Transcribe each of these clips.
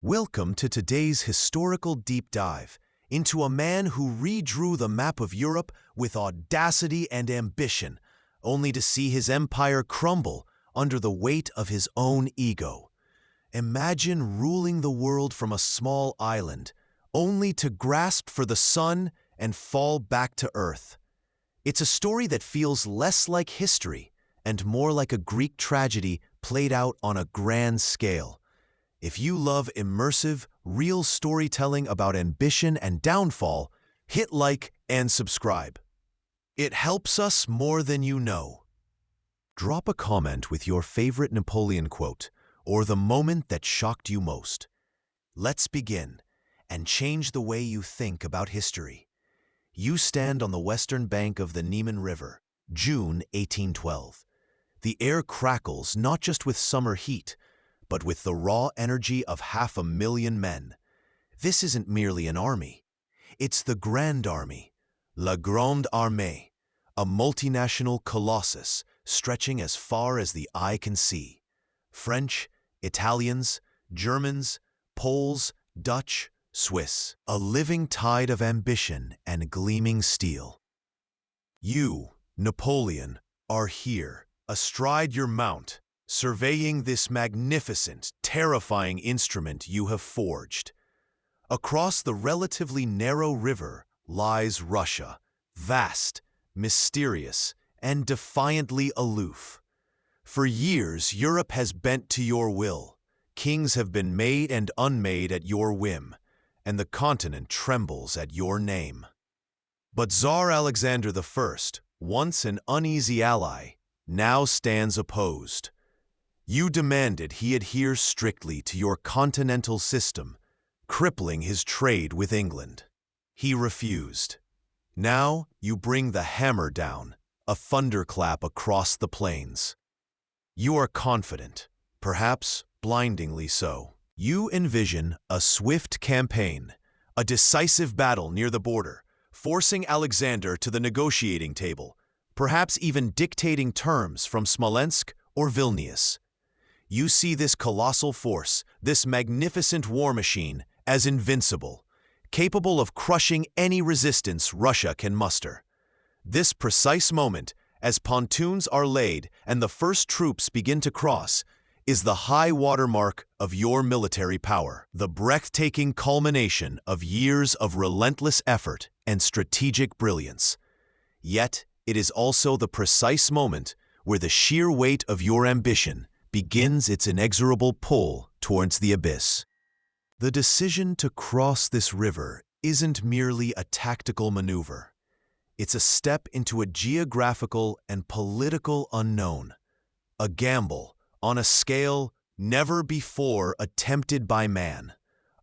Welcome to today's historical deep dive into a man who redrew the map of Europe with audacity and ambition, only to see his empire crumble under the weight of his own ego. Imagine ruling the world from a small island, only to grasp for the sun and fall back to earth. It's a story that feels less like history and more like a Greek tragedy played out on a grand scale. If you love immersive, real storytelling about ambition and downfall, hit like and subscribe. It helps us more than you know. Drop a comment with your favorite Napoleon quote or the moment that shocked you most. Let's begin and change the way you think about history. You stand on the western bank of the Neman River, June 1812. The air crackles not just with summer heat, but with the raw energy of 500,000 men. This isn't merely an army. It's the Grande Armée, la Grande Armée, a multinational colossus stretching as far as the eye can see. French, Italians, Germans, Poles, Dutch, Swiss, a living tide of ambition and gleaming steel. You, Napoleon, are here, astride your mount, surveying this magnificent, terrifying instrument you have forged. Across the relatively narrow river lies Russia, vast, mysterious, and defiantly aloof. For years, Europe has bent to your will. Kings have been made and unmade at your whim, and the continent trembles at your name. But Tsar Alexander I, once an uneasy ally, now stands opposed. You demanded he adhere strictly to your continental system, crippling his trade with England. He refused. Now you bring the hammer down, a thunderclap across the plains. You are confident, perhaps blindingly so. You envision a swift campaign, a decisive battle near the border, forcing Alexander to the negotiating table, perhaps even dictating terms from Smolensk or Vilnius. You see this colossal force, this magnificent war machine, as invincible, capable of crushing any resistance Russia can muster. This precise moment, as pontoons are laid and the first troops begin to cross, is the high water mark of your military power, the breathtaking culmination of years of relentless effort and strategic brilliance. Yet, it is also the precise moment where the sheer weight of your ambition begins its inexorable pull towards the abyss. The decision to cross this river isn't merely a tactical maneuver. It's a step into a geographical and political unknown, a gamble on a scale never before attempted by man,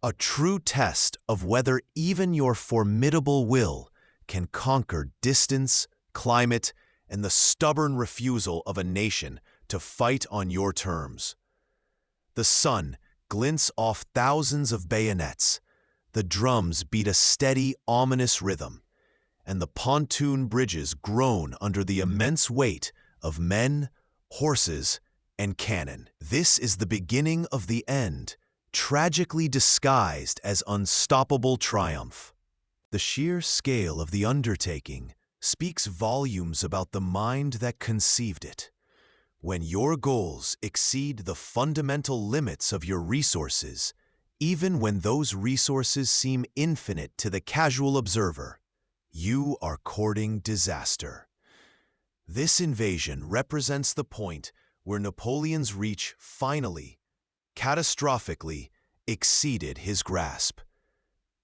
a true test of whether even your formidable will can conquer distance, climate, and the stubborn refusal of a nation to fight on your terms. The sun glints off thousands of bayonets, the drums beat a steady, ominous rhythm, and the pontoon bridges groan under the immense weight of men, horses, and cannon. This is the beginning of the end, tragically disguised as unstoppable triumph. The sheer scale of the undertaking speaks volumes about the mind that conceived it. When your goals exceed the fundamental limits of your resources, even when those resources seem infinite to the casual observer, you are courting disaster. This invasion represents the point where Napoleon's reach finally, catastrophically, exceeded his grasp.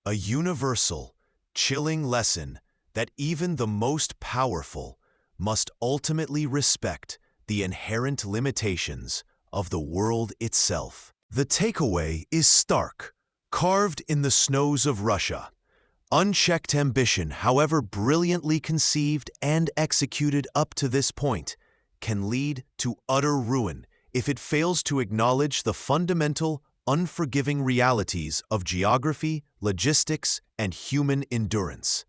A universal, chilling lesson that even the most powerful must ultimately respect the inherent limitations of the world itself. The takeaway is stark, carved in the snows of Russia. Unchecked ambition, however brilliantly conceived and executed up to this point, can lead to utter ruin if it fails to acknowledge the fundamental, unforgiving realities of geography, logistics, and human endurance.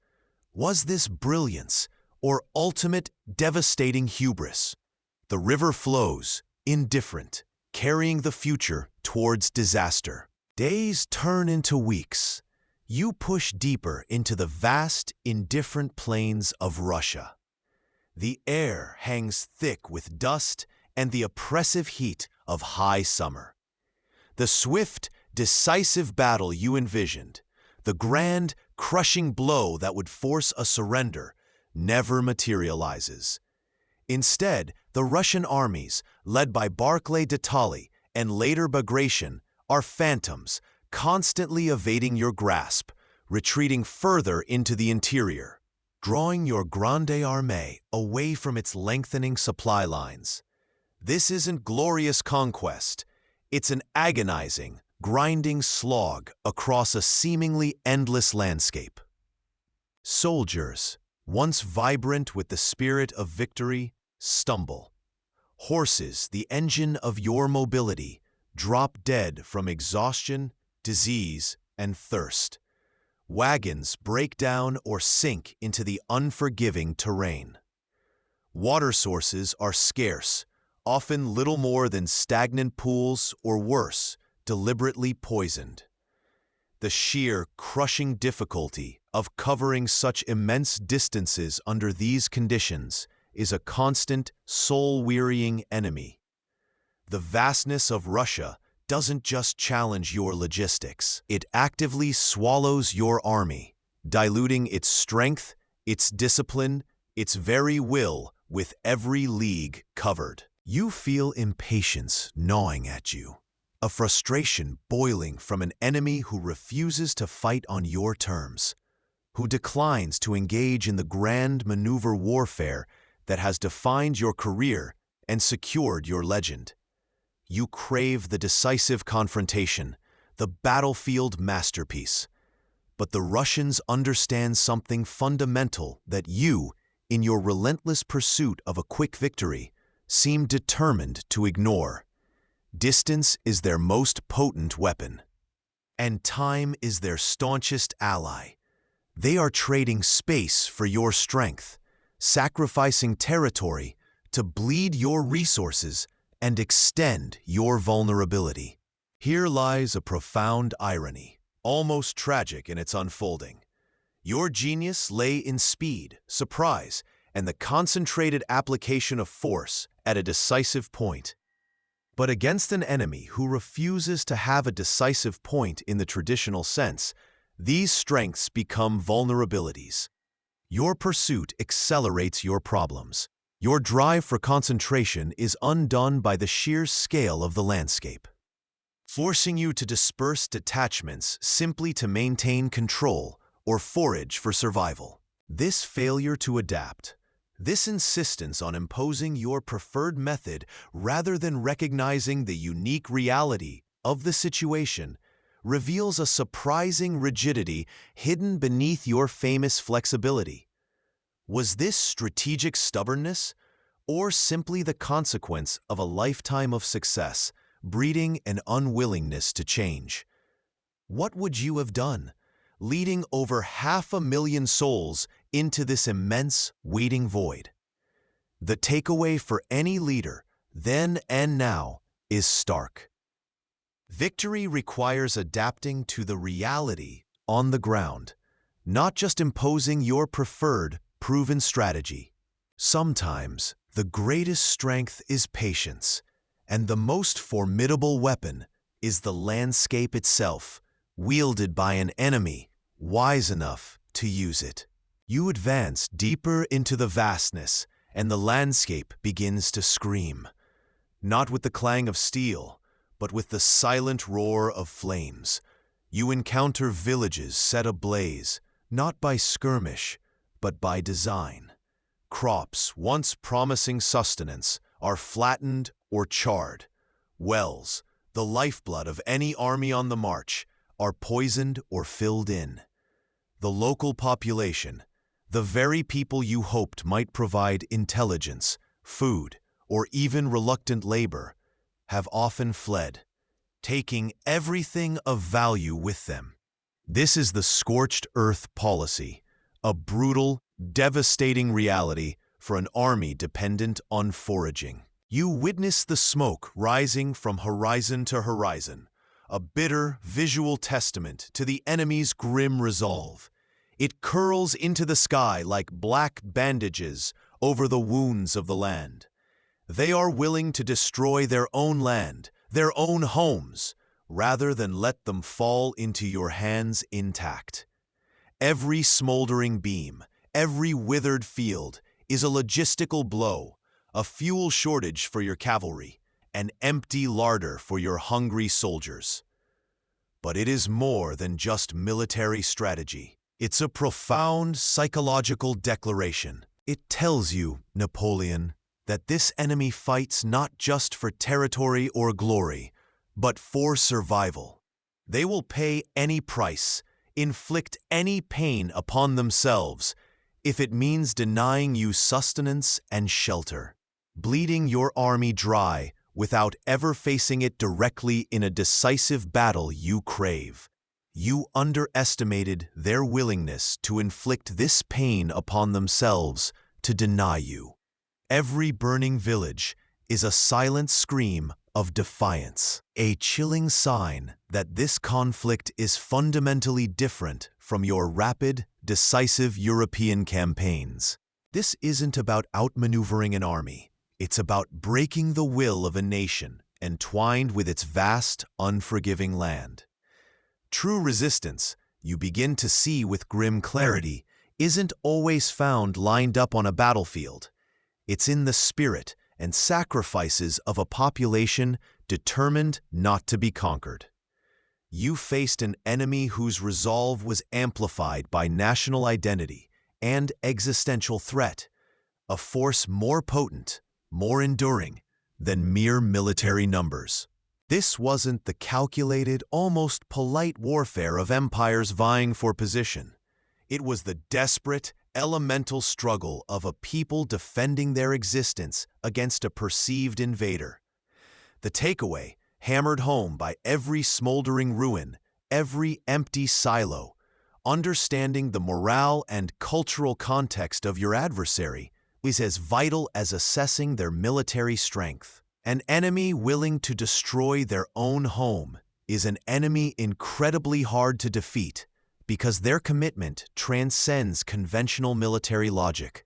Was this brilliance or ultimate devastating hubris? The river flows, indifferent, carrying the future towards disaster. Days turn into weeks. You push deeper into the vast, indifferent plains of Russia. The air hangs thick with dust and the oppressive heat of high summer. The swift, decisive battle you envisioned, the grand, crushing blow that would force a surrender, never materializes. Instead, the Russian armies, led by Barclay de Tolly and later Bagration, are phantoms, constantly evading your grasp, retreating further into the interior, drawing your Grande Armée away from its lengthening supply lines. This isn't glorious conquest. It's an agonizing, grinding slog across a seemingly endless landscape. Soldiers, once vibrant with the spirit of victory, stumble. Horses, the engine of your mobility, drop dead from exhaustion, disease, and thirst. Wagons break down or sink into the unforgiving terrain. Water sources are scarce, often little more than stagnant pools or worse, deliberately poisoned. The sheer, crushing difficulty of covering such immense distances under these conditions is a constant, soul-wearying enemy. The vastness of Russia doesn't just challenge your logistics. It actively swallows your army, diluting its strength, its discipline, its very will with every league covered. You feel impatience gnawing at you, a frustration boiling from an enemy who refuses to fight on your terms, who declines to engage in the grand maneuver warfare that has defined your career and secured your legend. You crave the decisive confrontation, the battlefield masterpiece. But the Russians understand something fundamental that you, in your relentless pursuit of a quick victory, seem determined to ignore. Distance is their most potent weapon, and time is their staunchest ally. They are trading space for your strength, sacrificing territory to bleed your resources and extend your vulnerability. Here lies a profound irony, almost tragic in its unfolding. Your genius lay in speed, surprise, and the concentrated application of force at a decisive point. But against an enemy who refuses to have a decisive point in the traditional sense, these strengths become vulnerabilities. Your pursuit accelerates your problems. Your drive for concentration is undone by the sheer scale of the landscape, forcing you to disperse detachments simply to maintain control or forage for survival. This failure to adapt, this insistence on imposing your preferred method rather than recognizing the unique reality of the situation, reveals a surprising rigidity hidden beneath your famous flexibility. Was this strategic stubbornness, or simply the consequence of a lifetime of success, breeding an unwillingness to change? What would you have done, leading over 500,000 souls into this immense, waiting void? The takeaway for any leader, then and now, is stark. Victory requires adapting to the reality on the ground, not just imposing your preferred, proven strategy. Sometimes, the greatest strength is patience, and the most formidable weapon is the landscape itself, wielded by an enemy wise enough to use it. You advance deeper into the vastness, and the landscape begins to scream, not with the clang of steel, but with the silent roar of flames. You encounter villages set ablaze, not by skirmish, but by design. Crops, once promising sustenance, are flattened or charred. Wells, the lifeblood of any army on the march, are poisoned or filled in. The local population, the very people you hoped might provide intelligence, food, or even reluctant labor, have often fled, taking everything of value with them. This is the scorched earth policy, a brutal, devastating reality for an army dependent on foraging. You witness the smoke rising from horizon to horizon, a bitter, visual testament to the enemy's grim resolve. It curls into the sky like black bandages over the wounds of the land. They are willing to destroy their own land, their own homes, rather than let them fall into your hands intact. Every smoldering beam, every withered field is a logistical blow, a fuel shortage for your cavalry, an empty larder for your hungry soldiers. But it is more than just military strategy. It's a profound psychological declaration. It tells you, Napoleon, that this enemy fights not just for territory or glory, but for survival. They will pay any price, inflict any pain upon themselves, if it means denying you sustenance and shelter, bleeding your army dry without ever facing it directly in a decisive battle you crave. You underestimated their willingness to inflict this pain upon themselves to deny you. Every burning village is a silent scream of defiance, a chilling sign that this conflict is fundamentally different from your rapid, decisive European campaigns. This isn't about outmaneuvering an army. It's about breaking the will of a nation entwined with its vast, unforgiving land. True resistance, you begin to see with grim clarity, isn't always found lined up on a battlefield. It's in the spirit and sacrifices of a population determined not to be conquered. You faced an enemy whose resolve was amplified by national identity and existential threat, a force more potent, more enduring than mere military numbers. This wasn't the calculated, almost polite warfare of empires vying for position. It was the desperate, elemental struggle of a people defending their existence against a perceived invader. The takeaway, hammered home by every smoldering ruin, every empty silo, understanding the morale and cultural context of your adversary, is as vital as assessing their military strength. An enemy willing to destroy their own home is an enemy incredibly hard to defeat because their commitment transcends conventional military logic.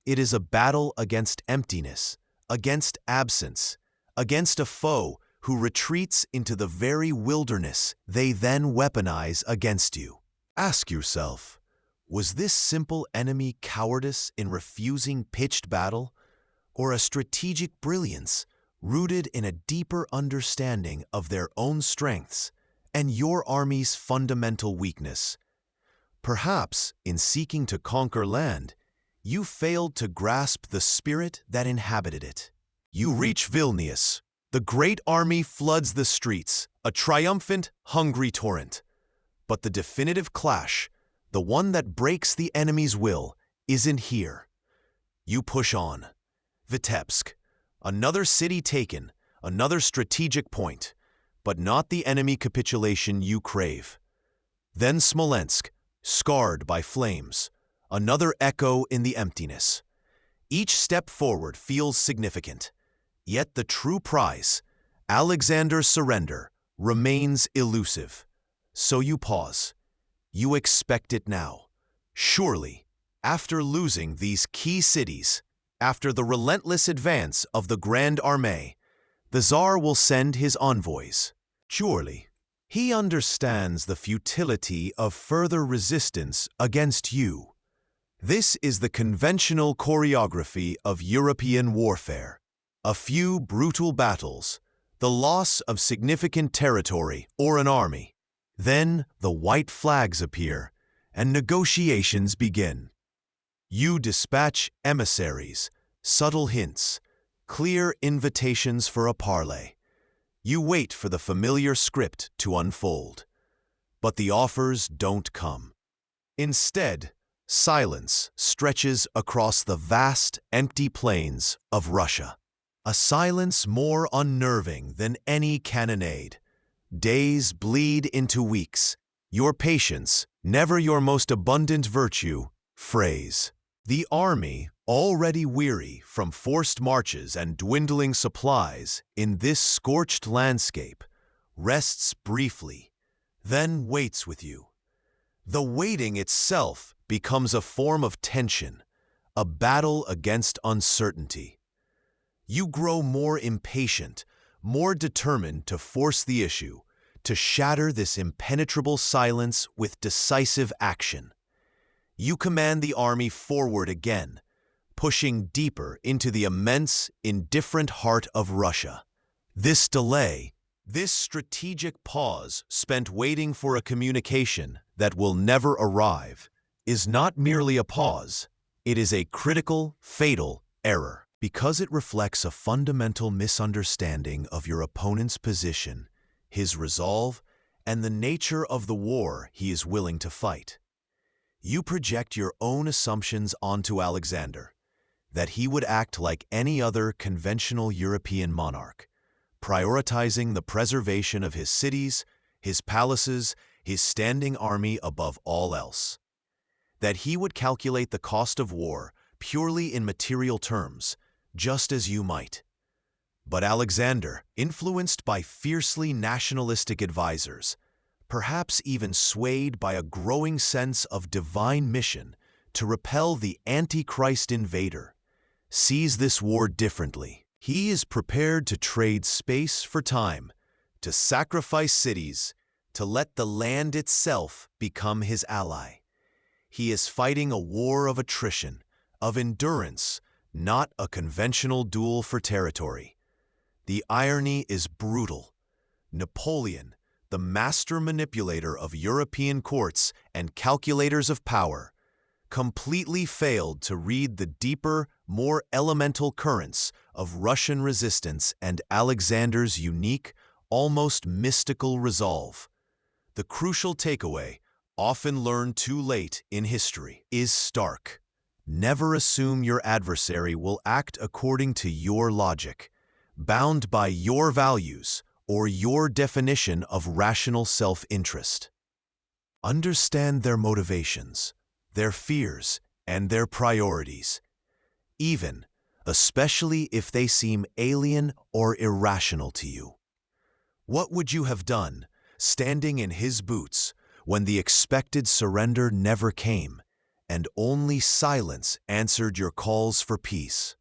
It is a battle against emptiness, against absence, against a foe who retreats into the very wilderness they then weaponize against you. Ask yourself, was this simple enemy cowardice in refusing pitched battle, or a strategic brilliance rooted in a deeper understanding of their own strengths and your army's fundamental weakness? Perhaps, in seeking to conquer land, you failed to grasp the spirit that inhabited it. You reach Vilnius. The great army floods the streets, a triumphant, hungry torrent. But the definitive clash, the one that breaks the enemy's will, isn't here. You push on. Vitebsk. Another city taken, another strategic point, but not the enemy capitulation you crave. Then Smolensk, scarred by flames, another echo in the emptiness. Each step forward feels significant, yet the true prize, Alexander's surrender, remains elusive. So you pause. You expect it now. Surely, after losing these key cities, after the relentless advance of the Grande Armée, the Tsar will send his envoys. Surely, he understands the futility of further resistance against you. This is the conventional choreography of European warfare. A few brutal battles, the loss of significant territory or an army. Then the white flags appear, and negotiations begin. You dispatch emissaries, subtle hints, clear invitations for a parley. You wait for the familiar script to unfold. But the offers don't come. Instead, silence stretches across the vast, empty plains of Russia. A silence more unnerving than any cannonade. Days bleed into weeks. Your patience, never your most abundant virtue, frays. The army, already weary from forced marches and dwindling supplies in this scorched landscape, rests briefly, then waits with you. The waiting itself becomes a form of tension, a battle against uncertainty. You grow more impatient, more determined to force the issue, to shatter this impenetrable silence with decisive action. You command the army forward again, pushing deeper into the immense, indifferent heart of Russia. This delay, this strategic pause spent waiting for a communication that will never arrive, is not merely a pause. It is a critical, fatal error, because it reflects a fundamental misunderstanding of your opponent's position, his resolve, and the nature of the war he is willing to fight. You project your own assumptions onto Alexander, that he would act like any other conventional European monarch, prioritizing the preservation of his cities, his palaces, his standing army above all else. That he would calculate the cost of war purely in material terms, just as you might. But Alexander, influenced by fiercely nationalistic advisors, perhaps even swayed by a growing sense of divine mission to repel the Antichrist invader, sees this war differently. He is prepared to trade space for time, to sacrifice cities, to let the land itself become his ally. He is fighting a war of attrition, of endurance, not a conventional duel for territory. The irony is brutal. Napoleon, the master manipulator of European courts and calculators of power, completely failed to read the deeper, more elemental currents of Russian resistance and Alexander's unique, almost mystical resolve. The crucial takeaway, often learned too late in history, is stark. Never assume your adversary will act according to your logic, bound by your values or your definition of rational self-interest. Understand their motivations, their fears, and their priorities, especially if they seem alien or irrational to you. What would you have done, standing in his boots, when the expected surrender never came, and only silence answered your calls for peace?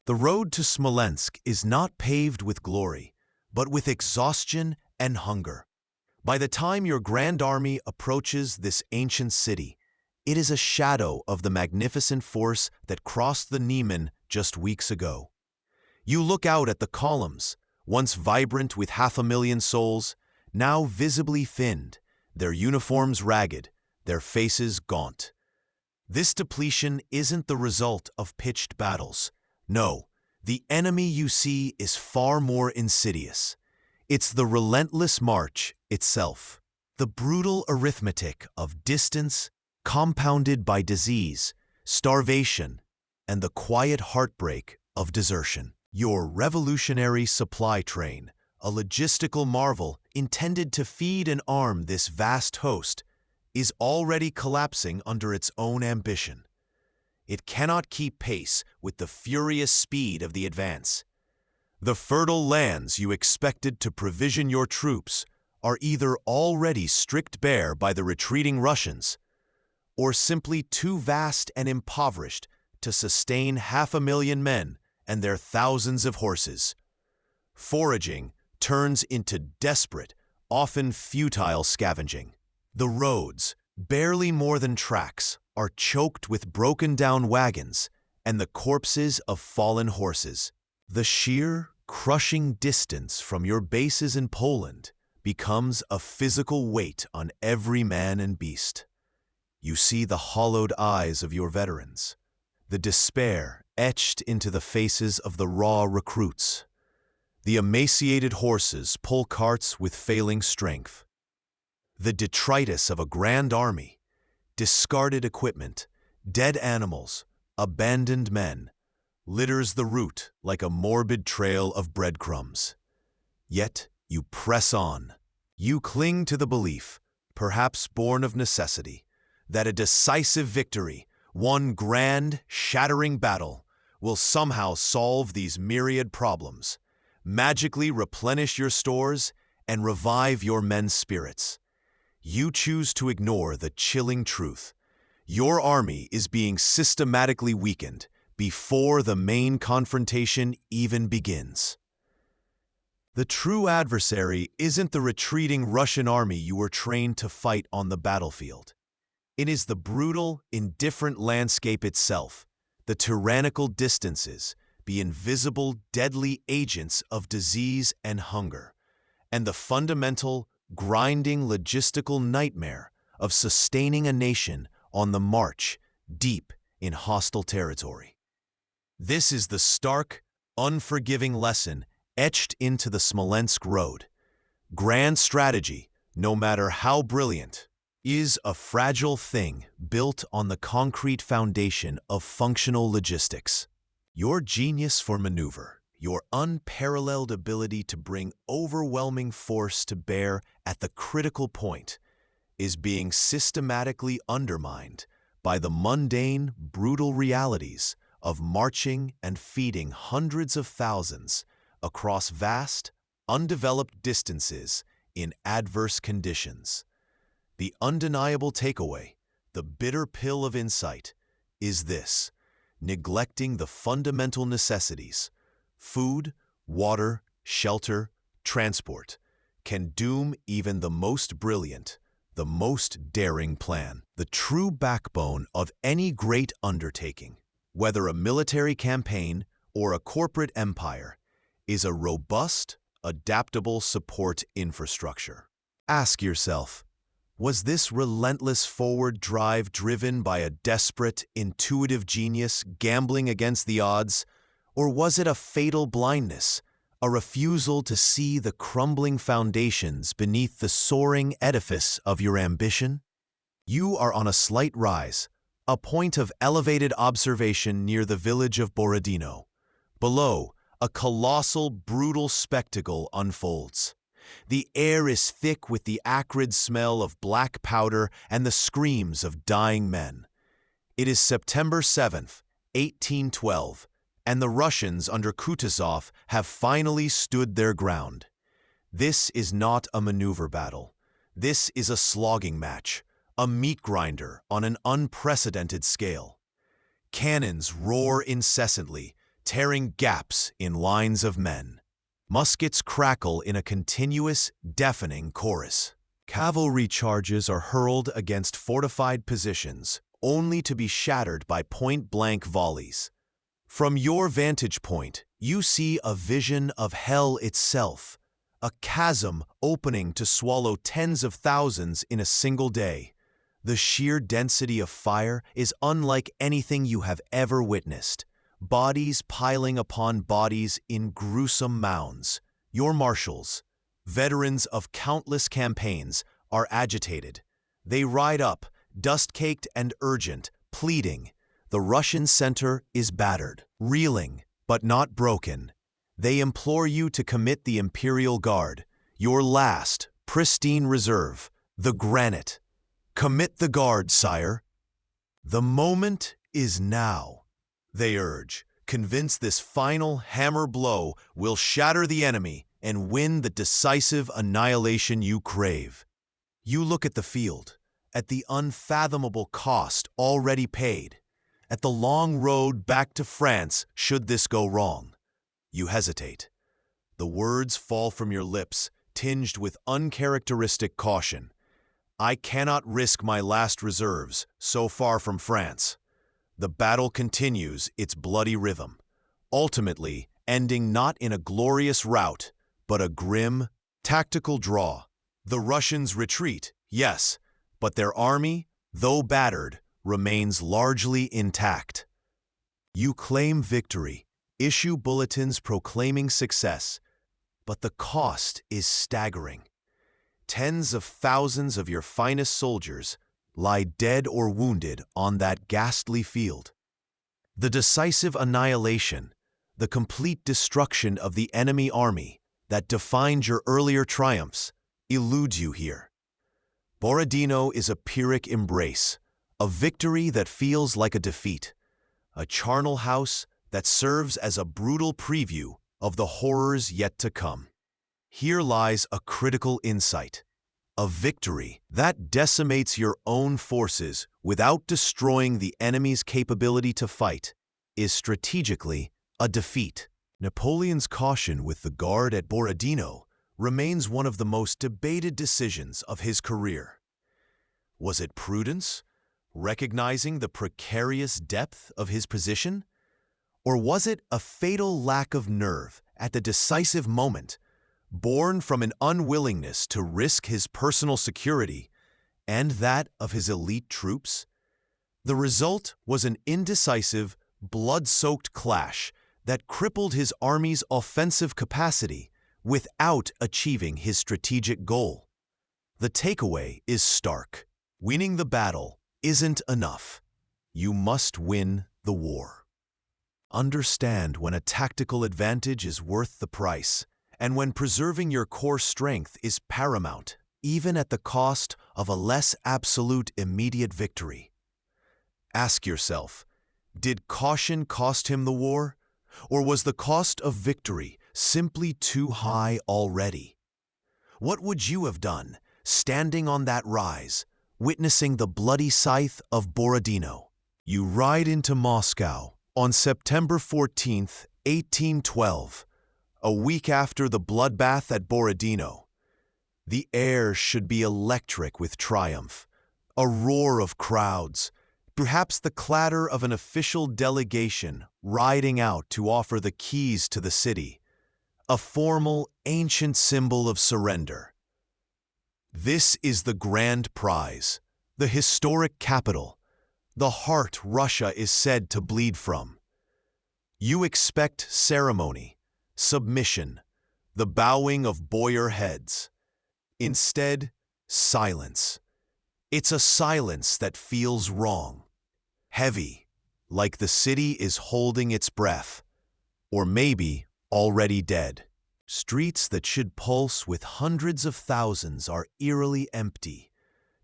The road to Smolensk is not paved with glory, but with exhaustion and hunger. By the time your Grand Army approaches this ancient city, it is a shadow of the magnificent force that crossed the Neman just weeks ago. You look out at the columns, once vibrant with 500,000 souls, now visibly thinned, their uniforms ragged, their faces gaunt. This depletion isn't the result of pitched battles. No, the enemy you see is far more insidious. It's the relentless march itself, the brutal arithmetic of distance compounded by disease, starvation, and the quiet heartbreak of desertion. Your revolutionary supply train, a logistical marvel intended to feed and arm this vast host, is already collapsing under its own ambition. It cannot keep pace with the furious speed of the advance. The fertile lands you expected to provision your troops are either already stripped bare by the retreating Russians, or simply too vast and impoverished to sustain 500,000 men and their thousands of horses. Foraging turns into desperate, often futile scavenging. The roads, barely more than tracks, are choked with broken-down wagons and the corpses of fallen horses. The sheer, crushing distance from your bases in Poland becomes a physical weight on every man and beast. You see the hollowed eyes of your veterans, the despair etched into the faces of the raw recruits. The emaciated horses pull carts with failing strength. The detritus of a grand army, discarded equipment, dead animals, abandoned men, litters the route like a morbid trail of breadcrumbs. Yet you press on. You cling to the belief, perhaps born of necessity, that a decisive victory, one grand, shattering battle, will somehow solve these myriad problems, magically replenish your stores, and revive your men's spirits. You choose to ignore the chilling truth. Your army is being systematically weakened before the main confrontation even begins. The true adversary isn't the retreating Russian army you were trained to fight on the battlefield. It is the brutal, indifferent landscape itself, the tyrannical distances, the invisible, deadly agents of disease and hunger, and the fundamental, grinding logistical nightmare of sustaining a nation on the march deep in hostile territory. This is the stark, unforgiving lesson etched into the Smolensk road. Grand strategy, no matter how brilliant, is a fragile thing built on the concrete foundation of functional logistics. Your genius for maneuver, your unparalleled ability to bring overwhelming force to bear at the critical point, is being systematically undermined by the mundane, brutal realities of marching and feeding hundreds of thousands across vast, undeveloped distances in adverse conditions. The undeniable takeaway, the bitter pill of insight, is this: neglecting the fundamental necessities, food, water, shelter, transport, can doom even the most brilliant, the most daring plan. The true backbone of any great undertaking, whether a military campaign or a corporate empire, is a robust, adaptable support infrastructure. Ask yourself, was this relentless forward drive driven by a desperate, intuitive genius gambling against the odds, or was it a fatal blindness, a refusal to see the crumbling foundations beneath the soaring edifice of your ambition? You are on a slight rise, a point of elevated observation near the village of Borodino. Below, a colossal, brutal spectacle unfolds. The air is thick with the acrid smell of black powder and the screams of dying men. It is September 7th, 1812, and the Russians under Kutuzov have finally stood their ground. This is not a maneuver battle. This is a slogging match, a meat grinder on an unprecedented scale. Cannons roar incessantly, tearing gaps in lines of men. Muskets crackle in a continuous, deafening chorus. Cavalry charges are hurled against fortified positions, only to be shattered by point-blank volleys. From your vantage point, you see a vision of hell itself, a chasm opening to swallow tens of thousands in a single day. The sheer density of fire is unlike anything you have ever witnessed. Bodies piling upon bodies in gruesome mounds. Your marshals, veterans of countless campaigns, are agitated. They ride up, dust-caked and urgent, pleading. The Russian center is battered, reeling, but not broken. They implore you to commit the Imperial Guard, your last, pristine reserve, the granite. Commit the Guard, sire. The moment is now, they urge, convinced this final hammer blow will shatter the enemy and win the decisive annihilation you crave. You look at the field, at the unfathomable cost already paid, at the long road back to France should this go wrong. You hesitate. The words fall from your lips, tinged with uncharacteristic caution. I cannot risk my last reserves, so far from France. The battle continues its bloody rhythm, ultimately ending not in a glorious rout, but a grim, tactical draw. The Russians retreat, yes, but their army, though battered, remains largely intact. You claim victory, issue bulletins proclaiming success, but the cost is staggering. Tens of thousands of your finest soldiers lie dead or wounded on that ghastly field. The decisive annihilation, the complete destruction of the enemy army that defined your earlier triumphs, eludes you here. Borodino is a Pyrrhic embrace, a victory that feels like a defeat, a charnel house that serves as a brutal preview of the horrors yet to come. Here lies a critical insight. A victory that decimates your own forces without destroying the enemy's capability to fight is strategically a defeat. Napoleon's caution with the guard at Borodino remains one of the most debated decisions of his career. Was it prudence, recognizing the precarious depth of his position? Or was it a fatal lack of nerve at the decisive moment, born from an unwillingness to risk his personal security and that of his elite troops? The result was an indecisive, blood-soaked clash that crippled his army's offensive capacity without achieving his strategic goal. The takeaway is stark. Winning the battle isn't enough. You must win the war. Understand when a tactical advantage is worth the price, and when preserving your core strength is paramount, even at the cost of a less absolute immediate victory. Ask yourself, did caution cost him the war, or was the cost of victory simply too high already? What would you have done, standing on that rise, witnessing the bloody scythe of Borodino? You ride into Moscow on September 14, 1812, a week after the bloodbath at Borodino. The air should be electric with triumph, a roar of crowds, perhaps the clatter of an official delegation riding out to offer the keys to the city, a formal, ancient symbol of surrender. This is the grand prize, the historic capital, the heart Russia is said to bleed from. You expect ceremony, submission, the bowing of boyar heads. Instead, silence. It's a silence that feels wrong, heavy, like the city is holding its breath, or maybe already dead. Streets that should pulse with hundreds of thousands are eerily empty.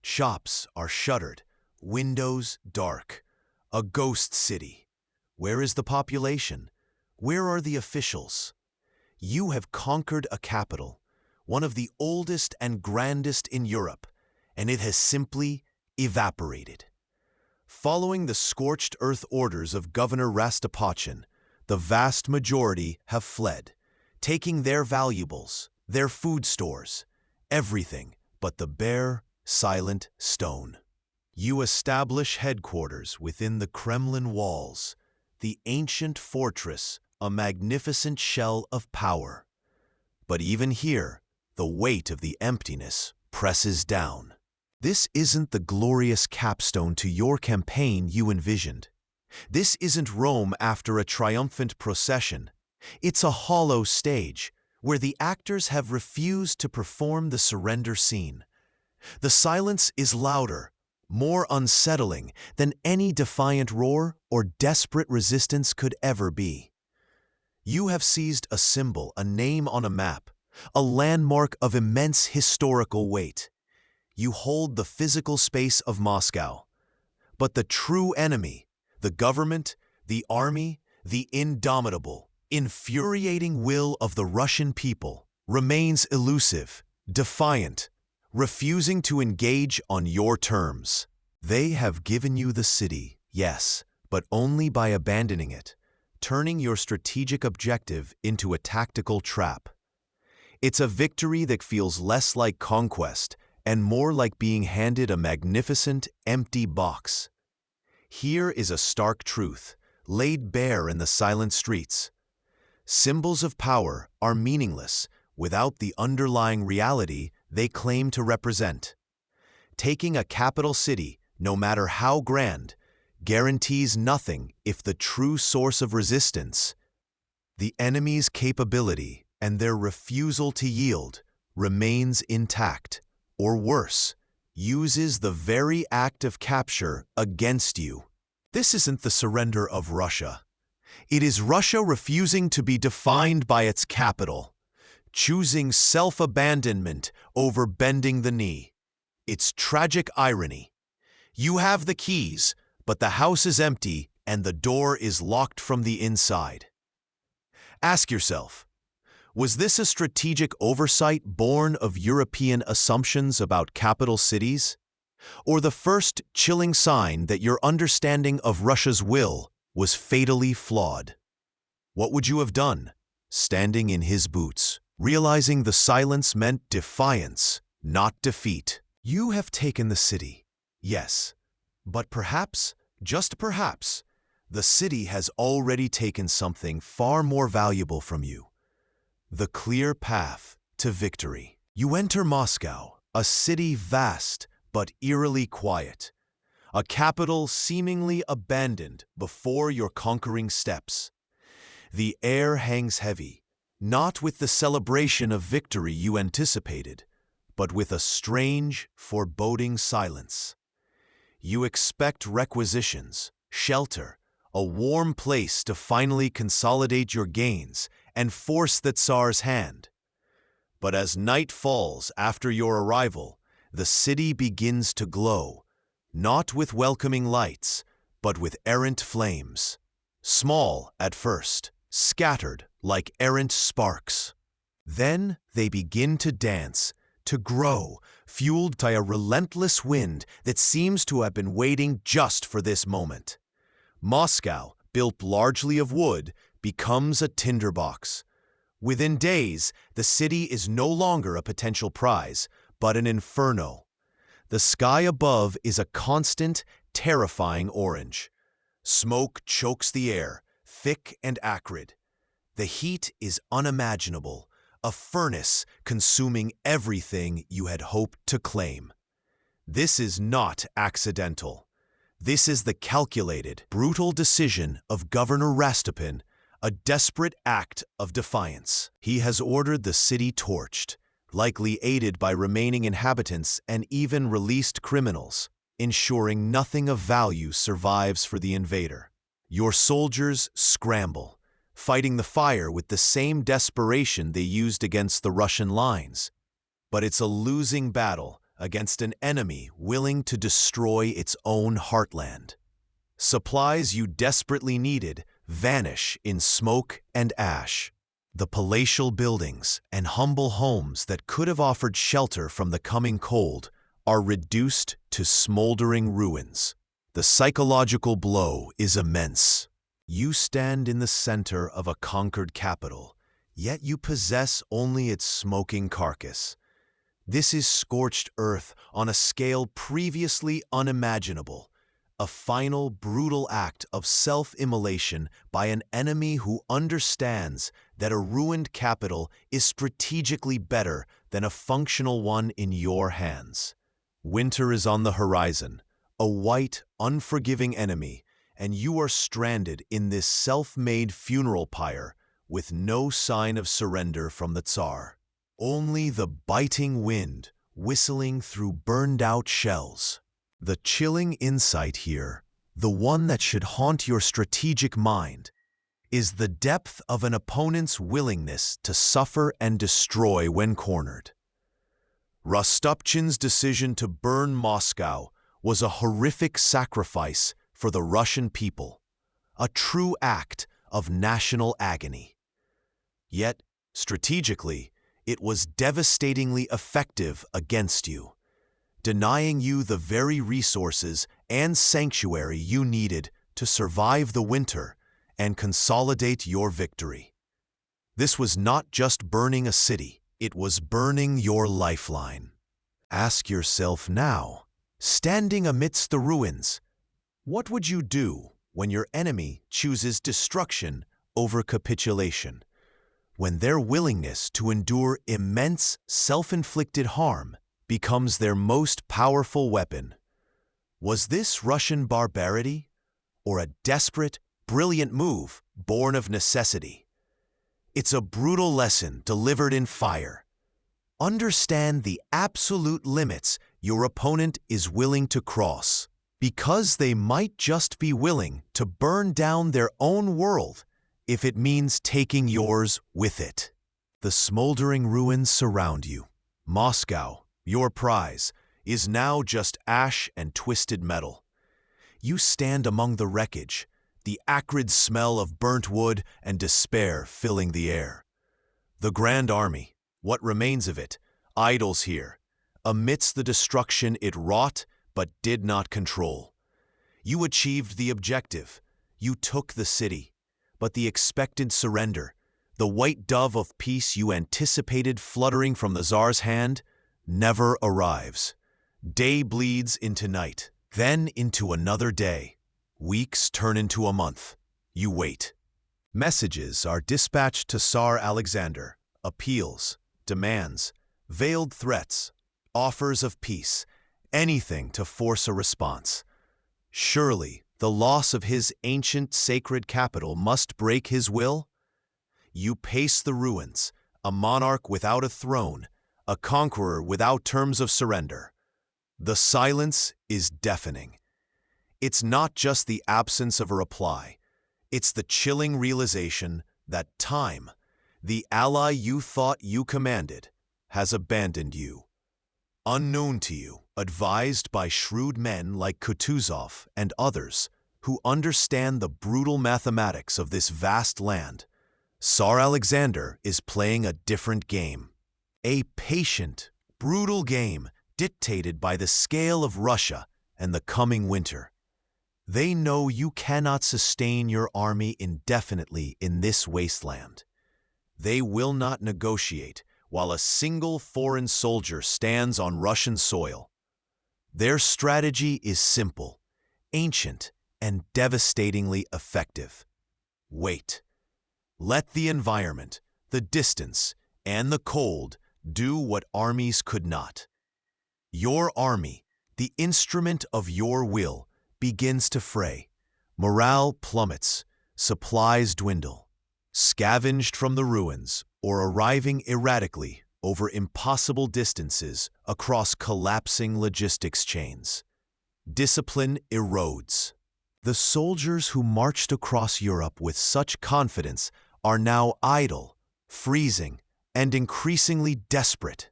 Shops are shuttered, windows dark. A ghost city. Where is the population? Where are the officials? You have conquered a capital, one of the oldest and grandest in Europe, and it has simply evaporated. Following the scorched earth orders of Governor Rastapachin, the vast majority have fled, taking their valuables, their food stores, everything but the bare, silent stone. You establish headquarters within the Kremlin walls, the ancient fortress, a magnificent shell of power. But even here, the weight of the emptiness presses down. This isn't the glorious capstone to your campaign you envisioned. This isn't Rome after a triumphant procession. It's a hollow stage where the actors have refused to perform the surrender scene. The silence is louder, more unsettling than any defiant roar or desperate resistance could ever be. You have seized a symbol, a name on a map, a landmark of immense historical weight. You hold the physical space of Moscow. But the true enemy, the government, the army, the indomitable, infuriating will of the Russian people, remains elusive, defiant, refusing to engage on your terms. They have given you the city, yes, but only by abandoning it, turning your strategic objective into a tactical trap. It's a victory that feels less like conquest and more like being handed a magnificent, empty box. Here is a stark truth, laid bare in the silent streets. Symbols of power are meaningless without the underlying reality they claim to represent. Taking a capital city, no matter how grand, guarantees nothing if the true source of resistance, the enemy's capability and their refusal to yield, remains intact, or worse, uses the very act of capture against you. This isn't the surrender of Russia. It is Russia refusing to be defined by its capital, choosing self-abandonment over bending the knee. It's tragic irony. You have the keys, but the house is empty and the door is locked from the inside. Ask yourself, Was this a strategic oversight born of European assumptions about capital cities? Or the first chilling sign that your understanding of Russia's will was fatally flawed? What would you have done, standing in his boots, realizing the silence meant defiance, not defeat? You have taken the city, yes, but perhaps, just perhaps, the city has already taken something far more valuable from you: the clear path to victory. You enter Moscow, a city vast but eerily quiet, a capital seemingly abandoned before your conquering steps. The air hangs heavy, not with the celebration of victory you anticipated, but with a strange, foreboding silence. You expect requisitions, shelter, a warm place to finally consolidate your gains and force the Tsar's hand. But as night falls after your arrival, the city begins to glow, not with welcoming lights, but with errant flames. Small at first, scattered like errant sparks. Then they begin to dance, to grow, fueled by a relentless wind that seems to have been waiting just for this moment. Moscow, built largely of wood, becomes a tinderbox. Within days, the city is no longer a potential prize, but an inferno. The sky above is a constant, terrifying orange. Smoke chokes the air, thick and acrid. The heat is unimaginable, a furnace consuming everything you had hoped to claim. This is not accidental. This is the calculated, brutal decision of Governor Rastopin, a desperate act of defiance. He has ordered the city torched, likely aided by remaining inhabitants and even released criminals, ensuring nothing of value survives for the invader. Your soldiers scramble, fighting the fire with the same desperation they used against the Russian lines. But it's a losing battle against an enemy willing to destroy its own heartland. Supplies you desperately needed vanish in smoke and ash. The palatial buildings and humble homes that could have offered shelter from the coming cold are reduced to smoldering ruins. The psychological blow is immense. You stand in the center of a conquered capital, yet you possess only its smoking carcass. This is scorched earth on a scale previously unimaginable, a final brutal act of self-immolation by an enemy who understands that a ruined capital is strategically better than a functional one in your hands. Winter is on the horizon, a white, unforgiving enemy, and you are stranded in this self-made funeral pyre with no sign of surrender from the Tsar. Only the biting wind whistling through burned-out shells. The chilling insight here, the one that should haunt your strategic mind, is the depth of an opponent's willingness to suffer and destroy when cornered. Rostopchin's decision to burn Moscow was a horrific sacrifice for the Russian people, a true act of national agony. Yet, strategically, it was devastatingly effective against you, denying you the very resources and sanctuary you needed to survive the winter and consolidate your victory. This was not just burning a city, it was burning your lifeline. Ask yourself now, standing amidst the ruins, what would you do when your enemy chooses destruction over capitulation? When their willingness to endure immense self-inflicted harm becomes their most powerful weapon? Was this Russian barbarity, or a desperate, brilliant move born of necessity? It's a brutal lesson delivered in fire. Understand the absolute limits your opponent is willing to cross, because they might just be willing to burn down their own world if it means taking yours with it. The smoldering ruins surround you. Moscow, your prize, is now just ash and twisted metal. You stand among the wreckage, the acrid smell of burnt wood and despair filling the air. The Grand Army, what remains of it, idles here, amidst the destruction it wrought but did not control. You achieved the objective. You took the city. But the expected surrender, the white dove of peace you anticipated fluttering from the Tsar's hand, never arrives. Day bleeds into night, then into another day. Weeks turn into a month. You wait. Messages are dispatched to Tsar Alexander, appeals, demands, veiled threats, offers of peace, anything to force a response. Surely, the loss of his ancient sacred capital must break his will? You pace the ruins, a monarch without a throne, a conqueror without terms of surrender. The silence is deafening. It's not just the absence of a reply. It's the chilling realization that time, the ally you thought you commanded, has abandoned you. Unknown to you, advised by shrewd men like Kutuzov and others who understand the brutal mathematics of this vast land, Tsar Alexander is playing a different game. A patient, brutal game dictated by the scale of Russia and the coming winter. They know you cannot sustain your army indefinitely in this wasteland. They will not negotiate while a single foreign soldier stands on Russian soil. Their strategy is simple, ancient, and devastatingly effective. Wait. Let the environment, the distance, and the cold do what armies could not. Your army, the instrument of your will, begins to fray. Morale plummets, supplies dwindle, scavenged from the ruins or arriving erratically over impossible distances across collapsing logistics chains. Discipline erodes. The soldiers who marched across Europe with such confidence are now idle, freezing, and increasingly desperate.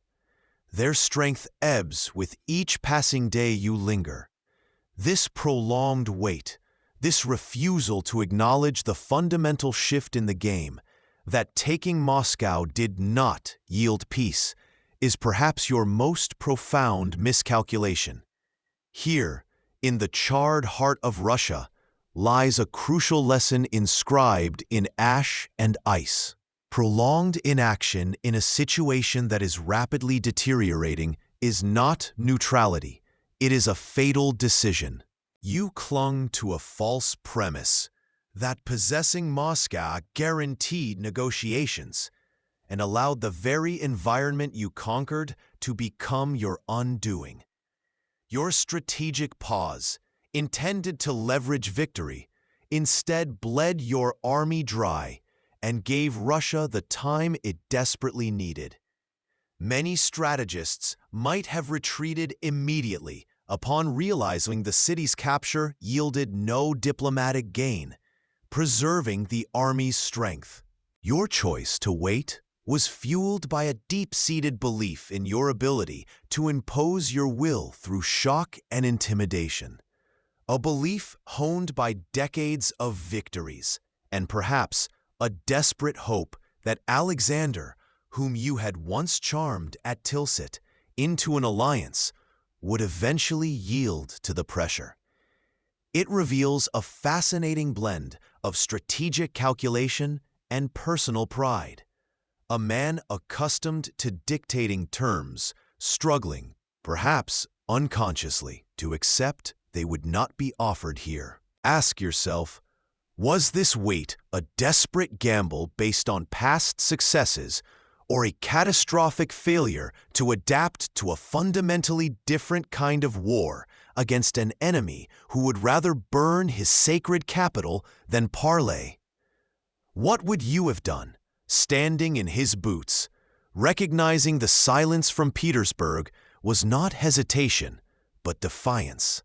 Their strength ebbs with each passing day you linger. This prolonged wait, this refusal to acknowledge the fundamental shift in the game, that taking Moscow did not yield peace, is perhaps your most profound miscalculation. Here, in the charred heart of Russia, lies a crucial lesson inscribed in ash and ice. Prolonged inaction in a situation that is rapidly deteriorating is not neutrality. It is a fatal decision. You clung to a false premise that possessing Moscow guaranteed negotiations and allowed the very environment you conquered to become your undoing. Your strategic pause, intended to leverage victory, instead bled your army dry and gave Russia the time it desperately needed. Many strategists might have retreated immediately upon realizing the city's capture yielded no diplomatic gain, preserving the army's strength. Your choice to wait was fueled by a deep-seated belief in your ability to impose your will through shock and intimidation. A belief honed by decades of victories, and perhaps a desperate hope that Alexander, whom you had once charmed at Tilsit into an alliance, would eventually yield to the pressure. It reveals a fascinating blend of strategic calculation and personal pride. A man accustomed to dictating terms, struggling, perhaps unconsciously, to accept they would not be offered here. Ask yourself, was this wait a desperate gamble based on past successes or a catastrophic failure to adapt to a fundamentally different kind of war against an enemy who would rather burn his sacred capital than parley? What would you have done, standing in his boots, recognizing the silence from Petersburg was not hesitation, but defiance?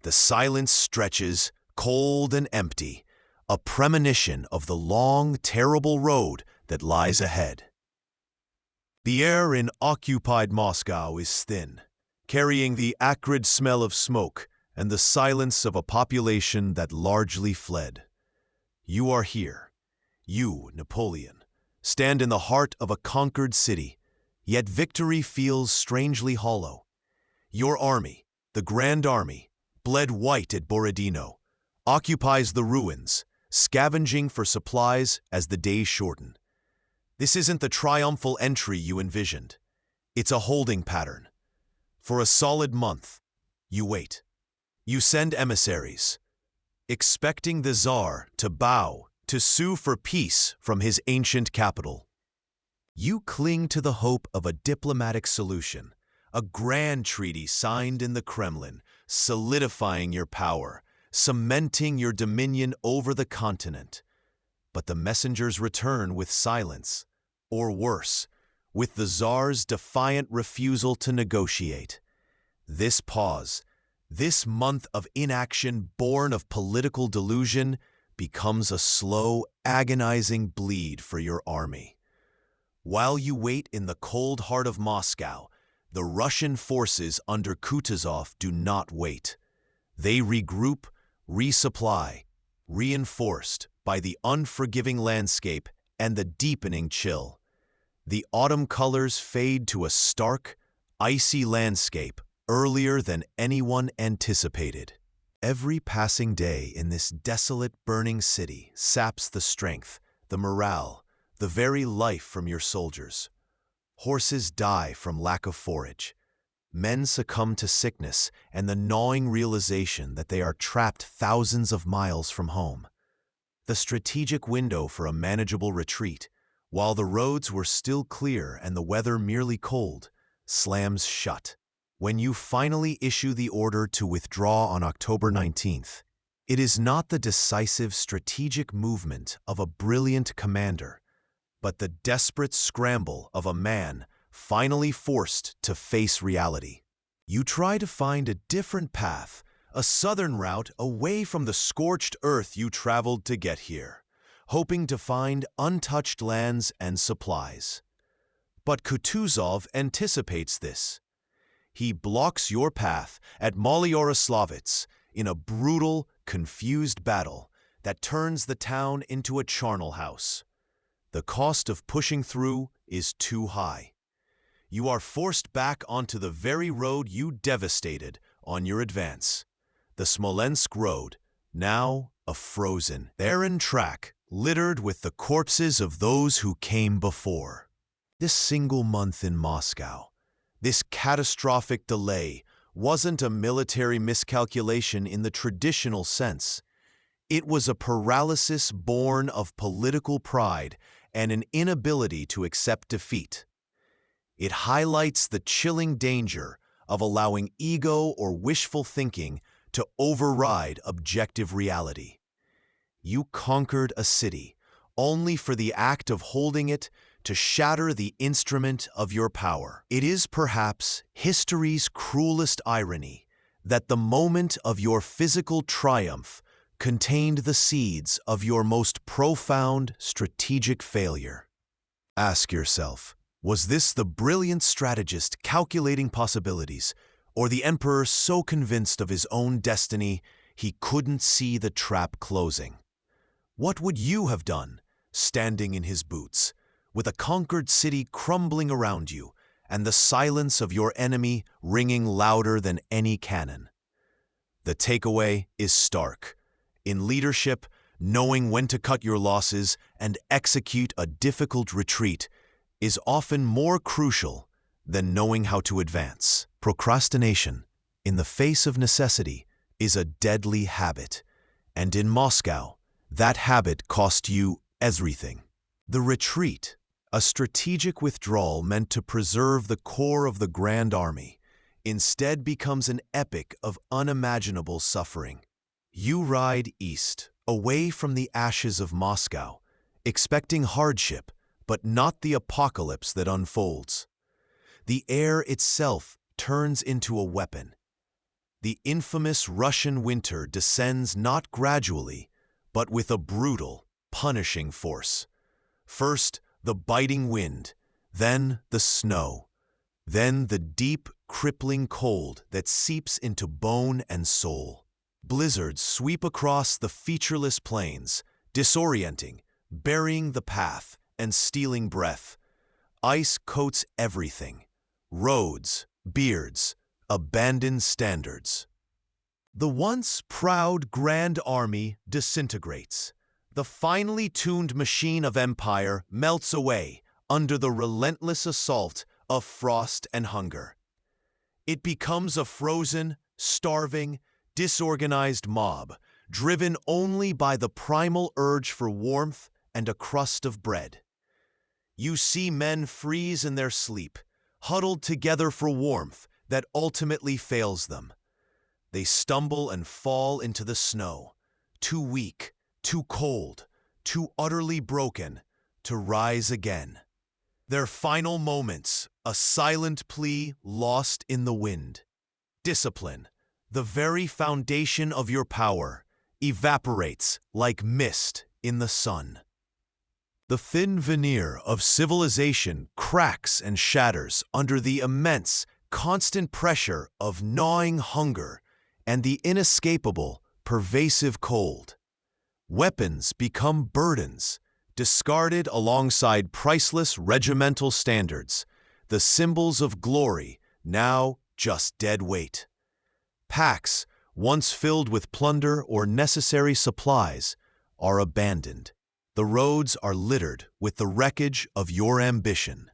The silence stretches, cold and empty, a premonition of the long, terrible road that lies ahead. The air in occupied Moscow is thin, carrying the acrid smell of smoke and the silence of a population that largely fled. You are here, you, Napoleon, stand in the heart of a conquered city, yet victory feels strangely hollow. Your army, the Grande Armée, bled white at Borodino, occupies the ruins, scavenging for supplies as the days shorten. This isn't the triumphal entry you envisioned. It's a holding pattern. For a solid month, you wait. You send emissaries, expecting the Tsar to bow, to sue for peace from his ancient capital. You cling to the hope of a diplomatic solution, a grand treaty signed in the Kremlin, solidifying your power, cementing your dominion over the continent. But the messengers return with silence, or worse, with the Tsar's defiant refusal to negotiate. This pause, this month of inaction born of political delusion, becomes a slow, agonizing bleed for your army. While you wait in the cold heart of Moscow, the Russian forces under Kutuzov do not wait. They regroup, resupply, reinforced by the unforgiving landscape and the deepening chill. The autumn colors fade to a stark, icy landscape earlier than anyone anticipated. Every passing day in this desolate, burning city saps the strength, the morale, the very life from your soldiers. Horses die from lack of forage. Men succumb to sickness and the gnawing realization that they are trapped thousands of miles from home. The strategic window for a manageable retreat, while the roads were still clear and the weather merely cold, slams shut. When you finally issue the order to withdraw on October 19th, it is not the decisive strategic movement of a brilliant commander, but the desperate scramble of a man finally forced to face reality. You try to find a different path, a southern route away from the scorched earth you traveled to get here, hoping to find untouched lands and supplies. But Kutuzov anticipates this. He blocks your path at Maloyoroslavets in a brutal, confused battle that turns the town into a charnel house. The cost of pushing through is too high. You are forced back onto the very road you devastated on your advance. The Smolensk road, now a frozen, barren track littered with the corpses of those who came before. This single month in Moscow, this catastrophic delay, wasn't a military miscalculation in the traditional sense. It was a paralysis born of political pride and an inability to accept defeat. It highlights the chilling danger of allowing ego or wishful thinking to override objective reality. You conquered a city only for the act of holding it to shatter the instrument of your power. It is perhaps history's cruelest irony that the moment of your physical triumph contained the seeds of your most profound strategic failure. Ask yourself, was this the brilliant strategist calculating possibilities, or the emperor so convinced of his own destiny he couldn't see the trap closing? What would you have done, standing in his boots, with a conquered city crumbling around you and the silence of your enemy ringing louder than any cannon? The takeaway is stark. In leadership, knowing when to cut your losses and execute a difficult retreat is often more crucial than knowing how to advance. Procrastination, in the face of necessity, is a deadly habit, and in Moscow, that habit cost you everything. The retreat, a strategic withdrawal meant to preserve the core of the Grand Army, instead becomes an epic of unimaginable suffering. You ride east, away from the ashes of Moscow, expecting hardship, but not the apocalypse that unfolds. The air itself turns into a weapon. The infamous Russian winter descends not gradually, but with a brutal, punishing force. First, the biting wind, then the snow, then the deep, crippling cold that seeps into bone and soul. Blizzards sweep across the featureless plains, disorienting, burying the path, and stealing breath. Ice coats everything. Roads, beards, abandoned standards. The once proud Grand Army disintegrates. The finely tuned machine of empire melts away under the relentless assault of frost and hunger. It becomes a frozen, starving, disorganized mob, driven only by the primal urge for warmth and a crust of bread. You see men freeze in their sleep, huddled together for warmth that ultimately fails them. They stumble and fall into the snow, too weak, too cold, too utterly broken to rise again. Their final moments, a silent plea lost in the wind. Discipline, the very foundation of your power, evaporates like mist in the sun. The thin veneer of civilization cracks and shatters under the immense, constant pressure of gnawing hunger and the inescapable, pervasive cold. Weapons become burdens, discarded alongside priceless regimental standards, the symbols of glory, now just dead weight. Packs, once filled with plunder or necessary supplies, are abandoned. The roads are littered with the wreckage of your ambition.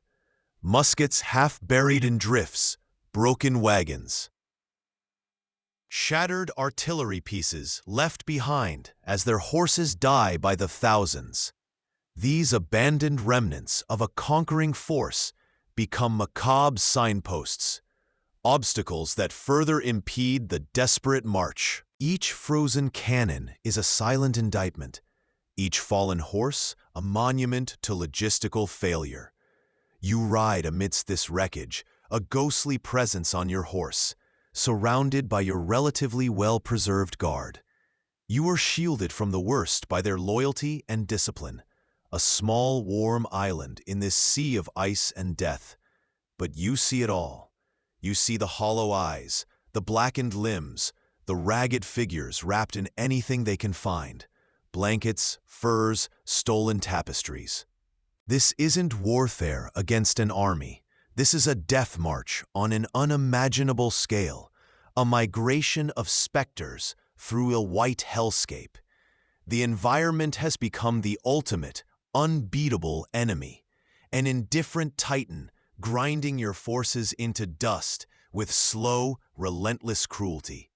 Muskets half buried in drifts, broken wagons. Shattered artillery pieces left behind as their horses die by the thousands. These abandoned remnants of a conquering force become macabre signposts, obstacles that further impede the desperate march. Each frozen cannon is a silent indictment, each fallen horse a monument to logistical failure. You ride amidst this wreckage, a ghostly presence on your horse, surrounded by your relatively well-preserved guard. You are shielded from the worst by their loyalty and discipline, a small, warm island in this sea of ice and death. But you see it all. You see the hollow eyes, the blackened limbs, the ragged figures wrapped in anything they can find. Blankets, furs, stolen tapestries. This isn't warfare against an army. This is a death march on an unimaginable scale, a migration of specters through a white hellscape. The environment has become the ultimate, unbeatable enemy, an indifferent titan grinding your forces into dust with slow, relentless cruelty.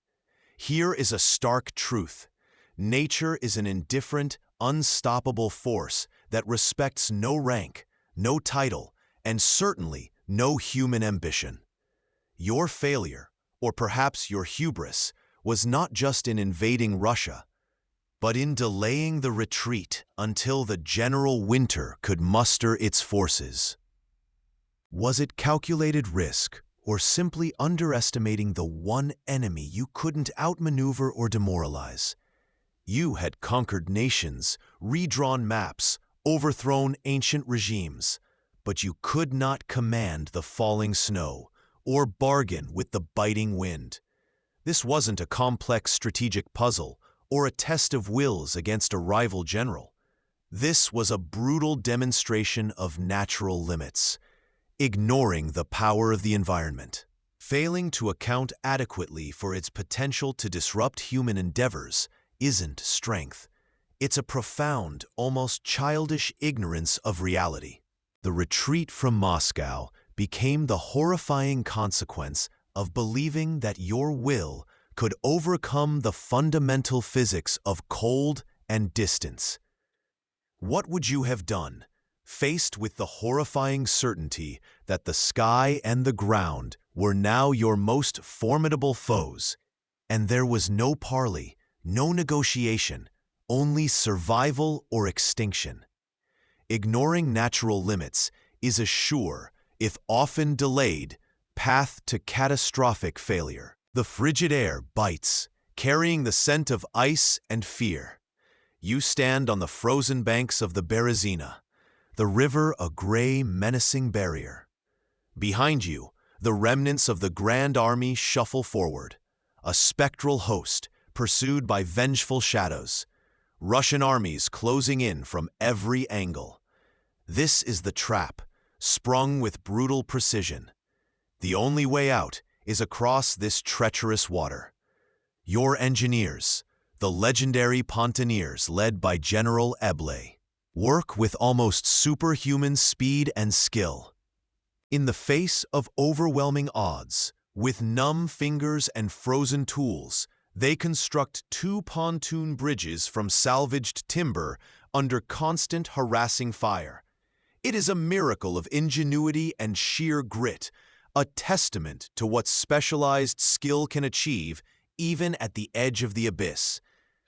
Here is a stark truth. Nature is an indifferent, unstoppable force that respects no rank, no title, and certainly no human ambition. Your failure, or perhaps your hubris, was not just in invading Russia, but in delaying the retreat until the general winter could muster its forces. Was it calculated risk, or simply underestimating the one enemy you couldn't outmaneuver or demoralize? You had conquered nations, redrawn maps, overthrown ancient regimes, but you could not command the falling snow or bargain with the biting wind. This wasn't a complex strategic puzzle or a test of wills against a rival general. This was a brutal demonstration of natural limits, ignoring the power of the environment, failing to account adequately for its potential to disrupt human endeavors. Isn't strength. It's a profound, almost childish ignorance of reality. The retreat from Moscow became the horrifying consequence of believing that your will could overcome the fundamental physics of cold and distance. What would you have done, faced with the horrifying certainty that the sky and the ground were now your most formidable foes, and there was no parley, no negotiation, only survival or extinction? Ignoring natural limits is a sure, if often delayed, path to catastrophic failure. The frigid air bites, carrying the scent of ice and fear. You stand on the frozen banks of the Berezina, the river a gray, menacing barrier. Behind you, the remnants of the Grand Army shuffle forward, a spectral host pursued by vengeful shadows, Russian armies closing in from every angle. This is the trap, sprung with brutal precision. The only way out is across this treacherous water. Your engineers, the legendary Pontoneers led by General Eble, work with almost superhuman speed and skill. In the face of overwhelming odds, with numb fingers and frozen tools, they construct 2 pontoon bridges from salvaged timber under constant harassing fire. It is a miracle of ingenuity and sheer grit, a testament to what specialized skill can achieve even at the edge of the abyss.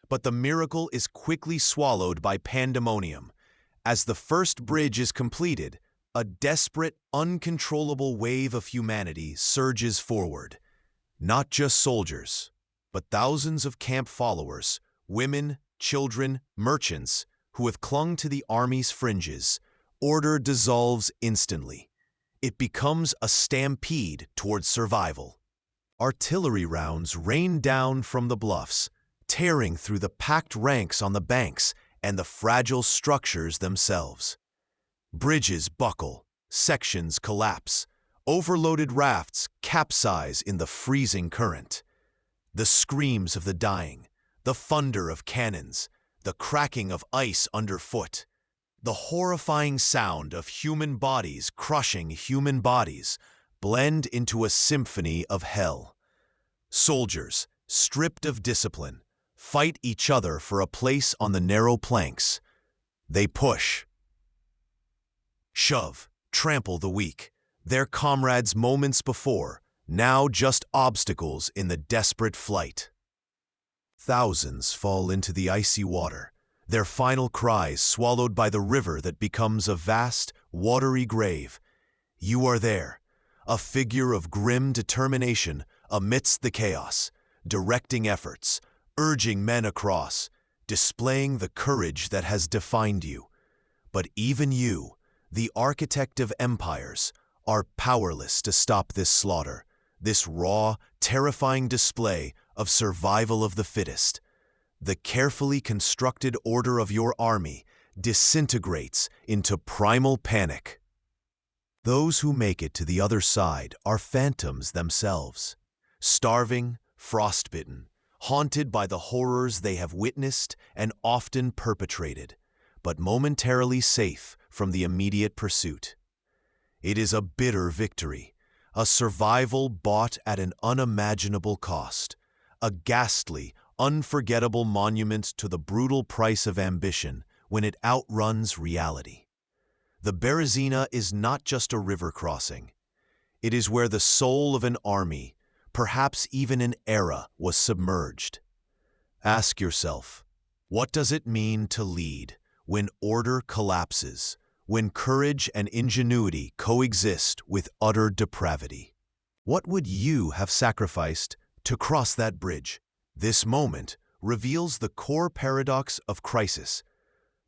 But the miracle is quickly swallowed by pandemonium. As the first bridge is completed, a desperate, uncontrollable wave of humanity surges forward. Not just soldiers, but thousands of camp followers, women, children, merchants, who have clung to the army's fringes. Order dissolves instantly. It becomes a stampede towards survival. Artillery rounds rain down from the bluffs, tearing through the packed ranks on the banks and the fragile structures themselves. Bridges buckle, sections collapse, overloaded rafts capsize in the freezing current. The screams of the dying, the thunder of cannons, the cracking of ice underfoot, the horrifying sound of human bodies crushing human bodies blend into a symphony of hell. Soldiers, stripped of discipline, fight each other for a place on the narrow planks. They push, shove, trample the weak, their comrades moments before, now just obstacles in the desperate flight. Thousands fall into the icy water, their final cries swallowed by the river that becomes a vast, watery grave. You are there, a figure of grim determination amidst the chaos, directing efforts, urging men across, displaying the courage that has defined you. But even you, the architect of empires, are powerless to stop this slaughter, this raw, terrifying display of survival of the fittest. The carefully constructed order of your army disintegrates into primal panic. Those who make it to the other side are phantoms themselves, starving, frostbitten, haunted by the horrors they have witnessed and often perpetrated, but momentarily safe from the immediate pursuit. It is a bitter victory, a survival bought at an unimaginable cost, a ghastly, unforgettable monument to the brutal price of ambition when it outruns reality. The Berezina is not just a river crossing. It is where the soul of an army, perhaps even an era, was submerged. Ask yourself, what does it mean to lead when order collapses, when courage and ingenuity coexist with utter depravity? What would you have sacrificed to cross that bridge? This moment reveals the core paradox of crisis,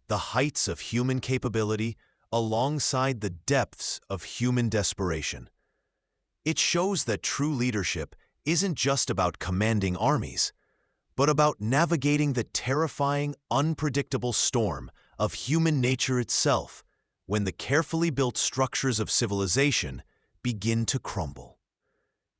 the heights of human capability alongside the depths of human desperation. It shows that true leadership isn't just about commanding armies, but about navigating the terrifying, unpredictable storm of human nature itself when the carefully built structures of civilization begin to crumble.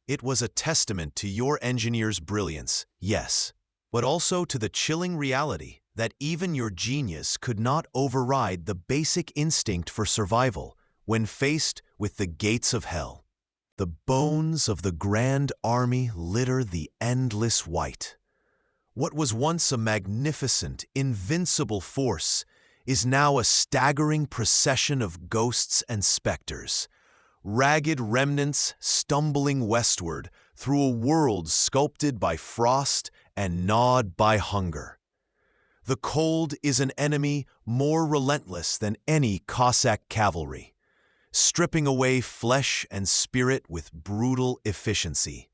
It was a testament to your engineers' brilliance, yes, but also to the chilling reality that even your genius could not override the basic instinct for survival when faced with the gates of hell. The bones of the Grande Armée litter the endless white. What was once a magnificent, invincible force is now a staggering procession of ghosts and specters, ragged remnants stumbling westward through a world sculpted by frost and gnawed by hunger. The cold is an enemy more relentless than any Cossack cavalry, stripping away flesh and spirit with brutal efficiency.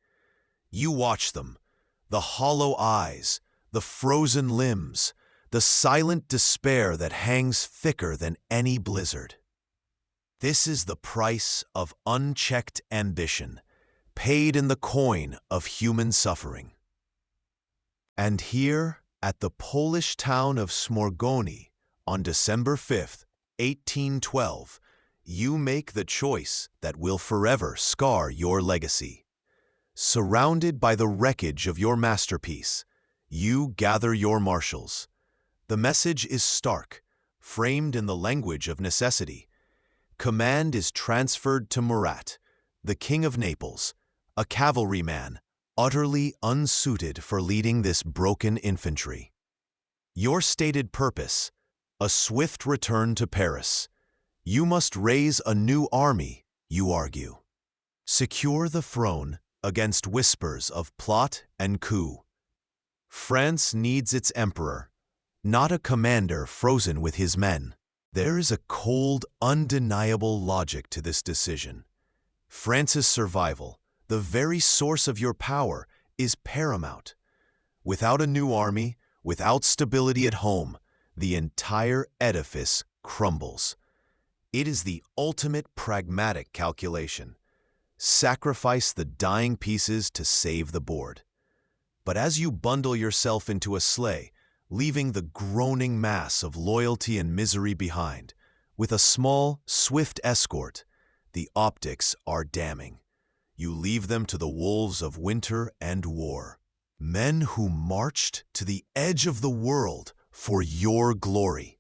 You watch them, the hollow eyes, the frozen limbs, the silent despair that hangs thicker than any blizzard. This is the price of unchecked ambition, paid in the coin of human suffering. And here, at the Polish town of Smorgoni, on December 5th, 1812, you make the choice that will forever scar your legacy. Surrounded by the wreckage of your masterpiece, you gather your marshals. The message is stark, framed in the language of necessity. Command is transferred to Murat, the King of Naples, a cavalryman, utterly unsuited for leading this broken infantry. Your stated purpose, a swift return to Paris. You must raise a new army, you argue. Secure the throne against whispers of plot and coup. France needs its emperor, not a commander frozen with his men. There is a cold, undeniable logic to this decision. France's survival, the very source of your power, is paramount. Without a new army, without stability at home, the entire edifice crumbles. It is the ultimate pragmatic calculation. Sacrifice the dying pieces to save the board. But as you bundle yourself into a sleigh, leaving the groaning mass of loyalty and misery behind, with a small, swift escort, the optics are damning. You leave them to the wolves of winter and war. Men who marched to the edge of the world for your glory,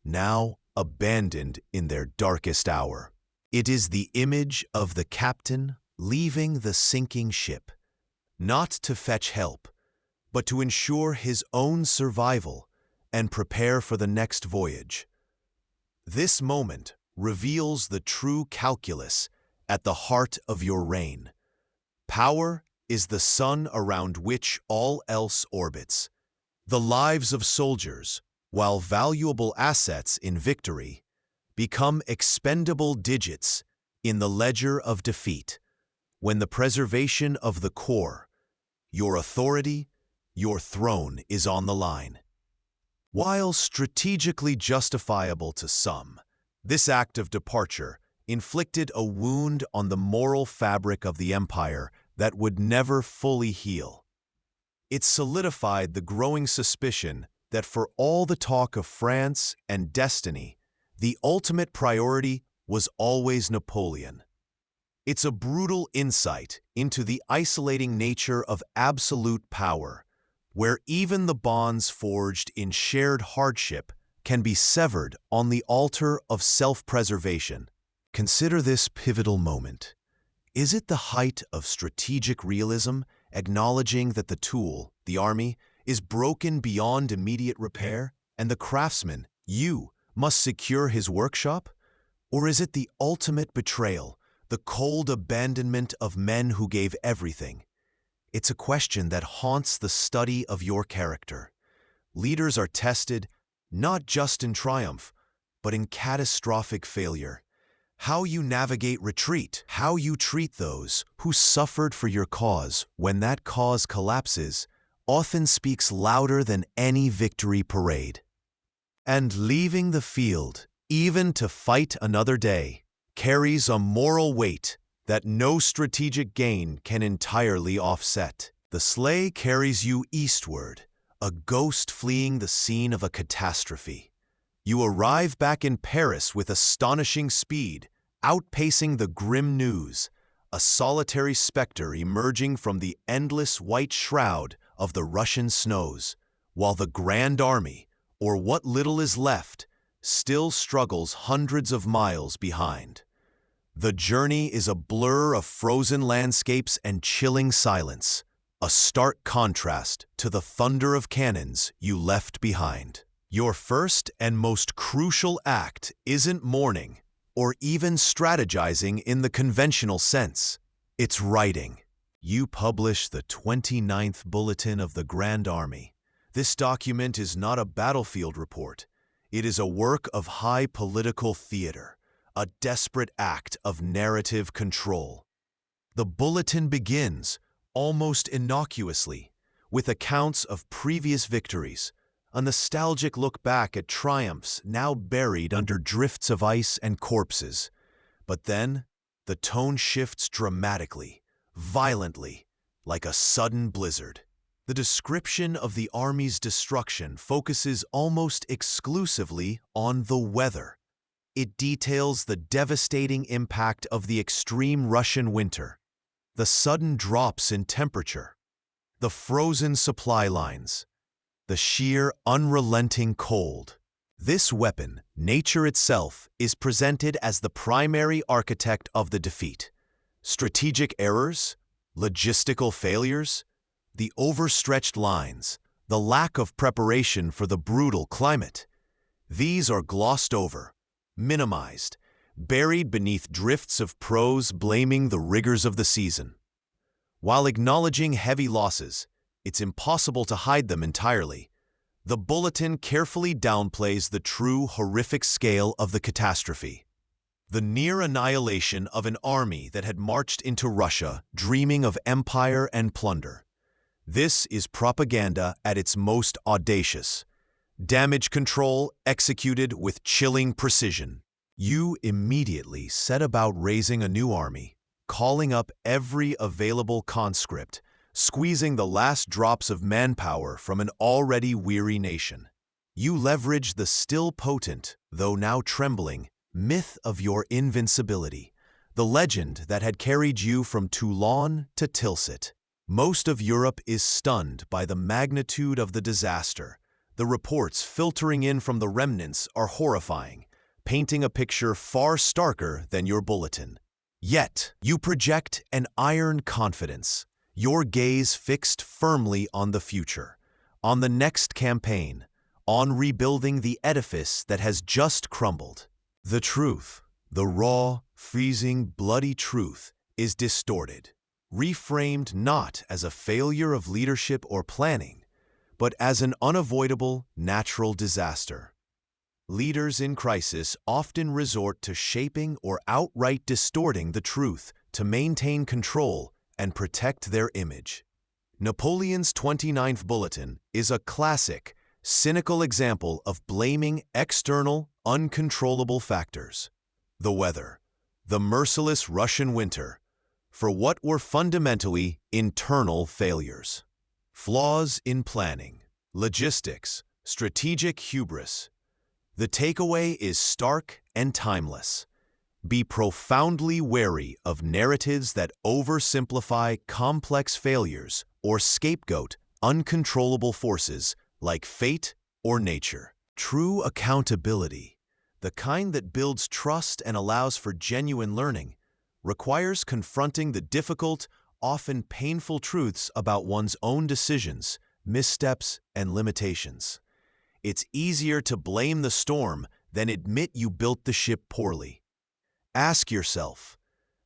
now abandoned in their darkest hour. It is the image of the captain leaving the sinking ship, not to fetch help, but to ensure his own survival and prepare for the next voyage. This moment reveals the true calculus at the heart of your reign. Power is the sun around which all else orbits. The lives of soldiers, while valuable assets in victory, become expendable digits in the ledger of defeat. When the preservation of the core, your authority, your throne is on the line. While strategically justifiable to some, this act of departure inflicted a wound on the moral fabric of the empire that would never fully heal. It solidified the growing suspicion that for all the talk of France and destiny, the ultimate priority was always Napoleon. It's a brutal insight into the isolating nature of absolute power, where even the bonds forged in shared hardship can be severed on the altar of self-preservation. Consider this pivotal moment. Is it the height of strategic realism, acknowledging that the tool, the army, is broken beyond immediate repair, and the craftsman, you, must secure his workshop? Or is it the ultimate betrayal, the cold abandonment of men who gave everything? It's a question that haunts the study of your character. Leaders are tested not just in triumph, but in catastrophic failure. How you navigate retreat, how you treat those who suffered for your cause when that cause collapses, often speaks louder than any victory parade. And leaving the field, even to fight another day, carries a moral weight that no strategic gain can entirely offset. The sleigh carries you eastward, a ghost fleeing the scene of a catastrophe. You arrive back in Paris with astonishing speed, outpacing the grim news, a solitary specter emerging from the endless white shroud of the Russian snows, while the Grande Armée, or what little is left, still struggles hundreds of miles behind. The journey is a blur of frozen landscapes and chilling silence, a stark contrast to the thunder of cannons you left behind. Your first and most crucial act isn't mourning or even strategizing in the conventional sense. It's writing. You publish the 29th Bulletin of the Grande Armée. This document is not a battlefield report. It is a work of high political theater, a desperate act of narrative control. The bulletin begins, almost innocuously, with accounts of previous victories, a nostalgic look back at triumphs now buried under drifts of ice and corpses. But then, the tone shifts dramatically, violently, like a sudden blizzard. The description of the army's destruction focuses almost exclusively on the weather. It details the devastating impact of the extreme Russian winter, the sudden drops in temperature, the frozen supply lines, the sheer unrelenting cold. This weapon, nature itself, is presented as the primary architect of the defeat. Strategic errors, logistical failures, the overstretched lines, the lack of preparation for the brutal climate. These are glossed over, minimized, buried beneath drifts of prose blaming the rigors of the season. While acknowledging heavy losses, it's impossible to hide them entirely. The bulletin carefully downplays the true horrific scale of the catastrophe. The near annihilation of an army that had marched into Russia dreaming of empire and plunder. This is propaganda at its most audacious. Damage control executed with chilling precision. You immediately set about raising a new army, calling up every available conscript, squeezing the last drops of manpower from an already weary nation. You leverage the still potent, though now trembling, myth of your invincibility, the legend that had carried you from Toulon to Tilsit. Most of Europe is stunned by the magnitude of the disaster. The reports filtering in from the remnants are horrifying, painting a picture far starker than your bulletin. Yet, you project an iron confidence, your gaze fixed firmly on the future, on the next campaign, on rebuilding the edifice that has just crumbled. The truth, the raw, freezing, bloody truth, is distorted, reframed not as a failure of leadership or planning, but as an unavoidable natural disaster. Leaders in crisis often resort to shaping or outright distorting the truth to maintain control and protect their image. Napoleon's 29th Bulletin is a classic, cynical example of blaming external, uncontrollable factors. The weather, the merciless Russian winter, for what were fundamentally internal failures. Flaws in planning, logistics, strategic hubris. The takeaway is stark and timeless. Be profoundly wary of narratives that oversimplify complex failures or scapegoat uncontrollable forces like fate or nature. True accountability, the kind that builds trust and allows for genuine learning, requires confronting the difficult, often painful truths about one's own decisions, missteps, and limitations. It's easier to blame the storm than admit you built the ship poorly. Ask yourself,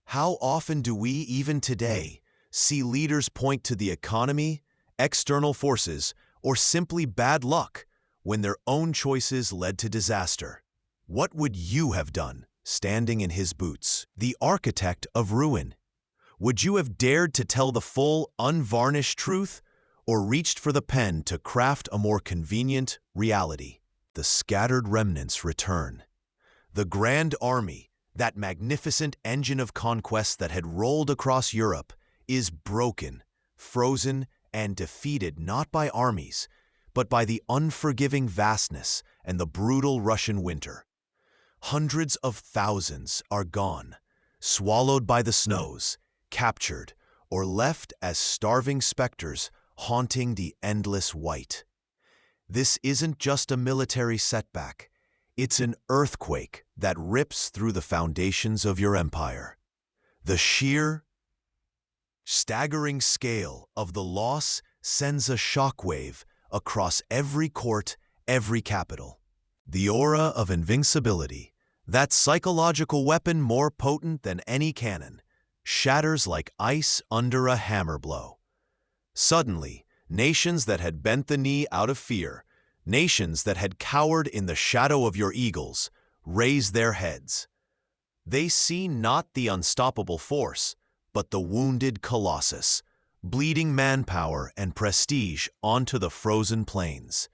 how often do we, even today, see leaders point to the economy, external forces, or simply bad luck when their own choices led to disaster? What would you have done, standing in his boots, the architect of ruin? Would you have dared to tell the full, unvarnished truth, or reached for the pen to craft a more convenient reality? The scattered remnants return. The Grande Armée, that magnificent engine of conquest that had rolled across Europe, is broken, frozen, and defeated not by armies, but by the unforgiving vastness and the brutal Russian winter. Hundreds of thousands are gone, swallowed by the snows, captured, or left as starving specters haunting the endless white. This isn't just a military setback. It's an earthquake that rips through the foundations of your empire. The sheer, staggering scale of the loss sends a shockwave across every court, every capital. The aura of invincibility, that psychological weapon more potent than any cannon, shatters like ice under a hammer blow. Suddenly, nations that had bent the knee out of fear, nations that had cowered in the shadow of your eagles, raise their heads. They see not the unstoppable force, but the wounded colossus, bleeding manpower and prestige onto the frozen plains.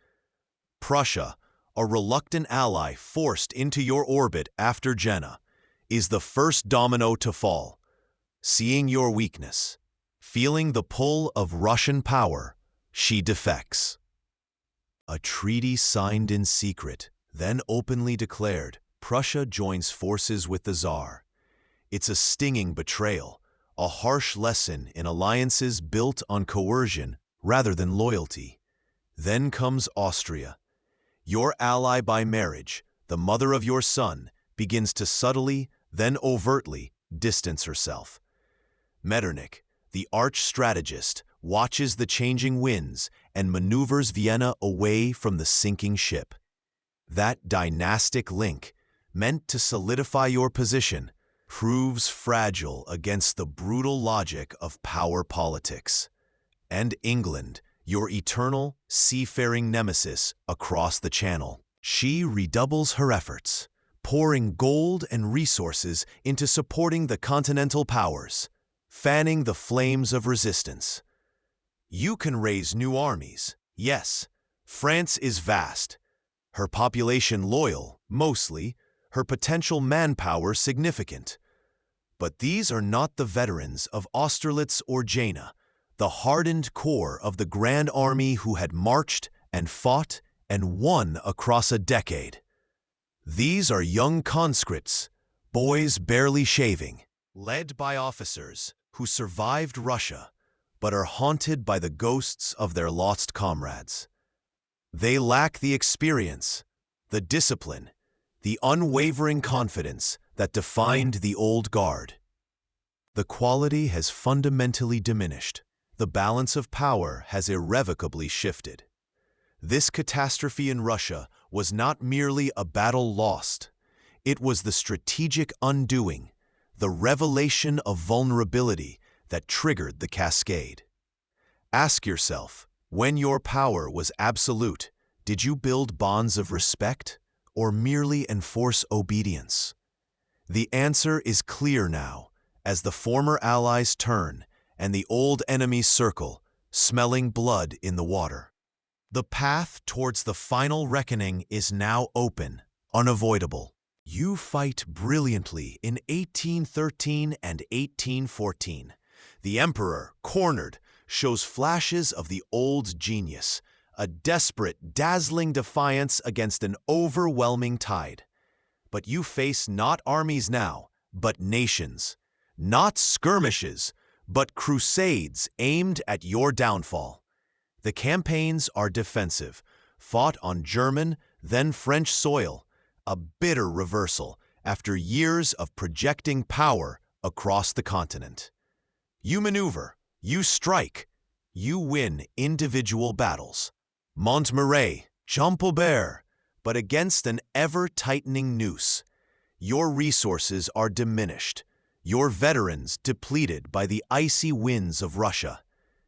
Prussia, a reluctant ally forced into your orbit after Jena, is the first domino to fall. Seeing your weakness, feeling the pull of Russian power, she defects. A treaty signed in secret, then openly declared, Prussia joins forces with the Tsar. It's a stinging betrayal, a harsh lesson in alliances built on coercion rather than loyalty. Then comes Austria. Your ally by marriage, the mother of your son, begins to subtly, then overtly, distance herself. Metternich, the arch-strategist, watches the changing winds and maneuvers Vienna away from the sinking ship. That dynastic link, meant to solidify your position, proves fragile against the brutal logic of power politics. And England, your eternal, seafaring nemesis across the Channel. She redoubles her efforts, pouring gold and resources into supporting the continental powers, fanning the flames of resistance. You can raise new armies, yes. France is vast. Her population loyal, mostly, her potential manpower significant. But these are not the veterans of Austerlitz or Jena, the hardened core of the Grande Armée who had marched and fought and won across a decade. These are young conscripts, boys barely shaving, led by officers who survived Russia but are haunted by the ghosts of their lost comrades. They lack the experience, the discipline, the unwavering confidence that defined the old guard. The quality has fundamentally diminished. The balance of power has irrevocably shifted. This catastrophe in Russia was not merely a battle lost. It was the strategic undoing, the revelation of vulnerability that triggered the cascade. Ask yourself, when your power was absolute, did you build bonds of respect or merely enforce obedience? The answer is clear now, as the former allies turn and the old enemies circle, smelling blood in the water. The path towards the final reckoning is now open, unavoidable. You fight brilliantly in 1813 and 1814. The emperor, cornered, shows flashes of the old genius, a desperate, dazzling defiance against an overwhelming tide. But you face not armies now, but nations, not skirmishes, but crusades aimed at your downfall. The campaigns are defensive, fought on German, then French soil, a bitter reversal after years of projecting power across the continent. You maneuver, you strike, you win individual battles. Montmirail, Champaubert, but against an ever-tightening noose. Your resources are diminished, your veterans depleted by the icy winds of Russia,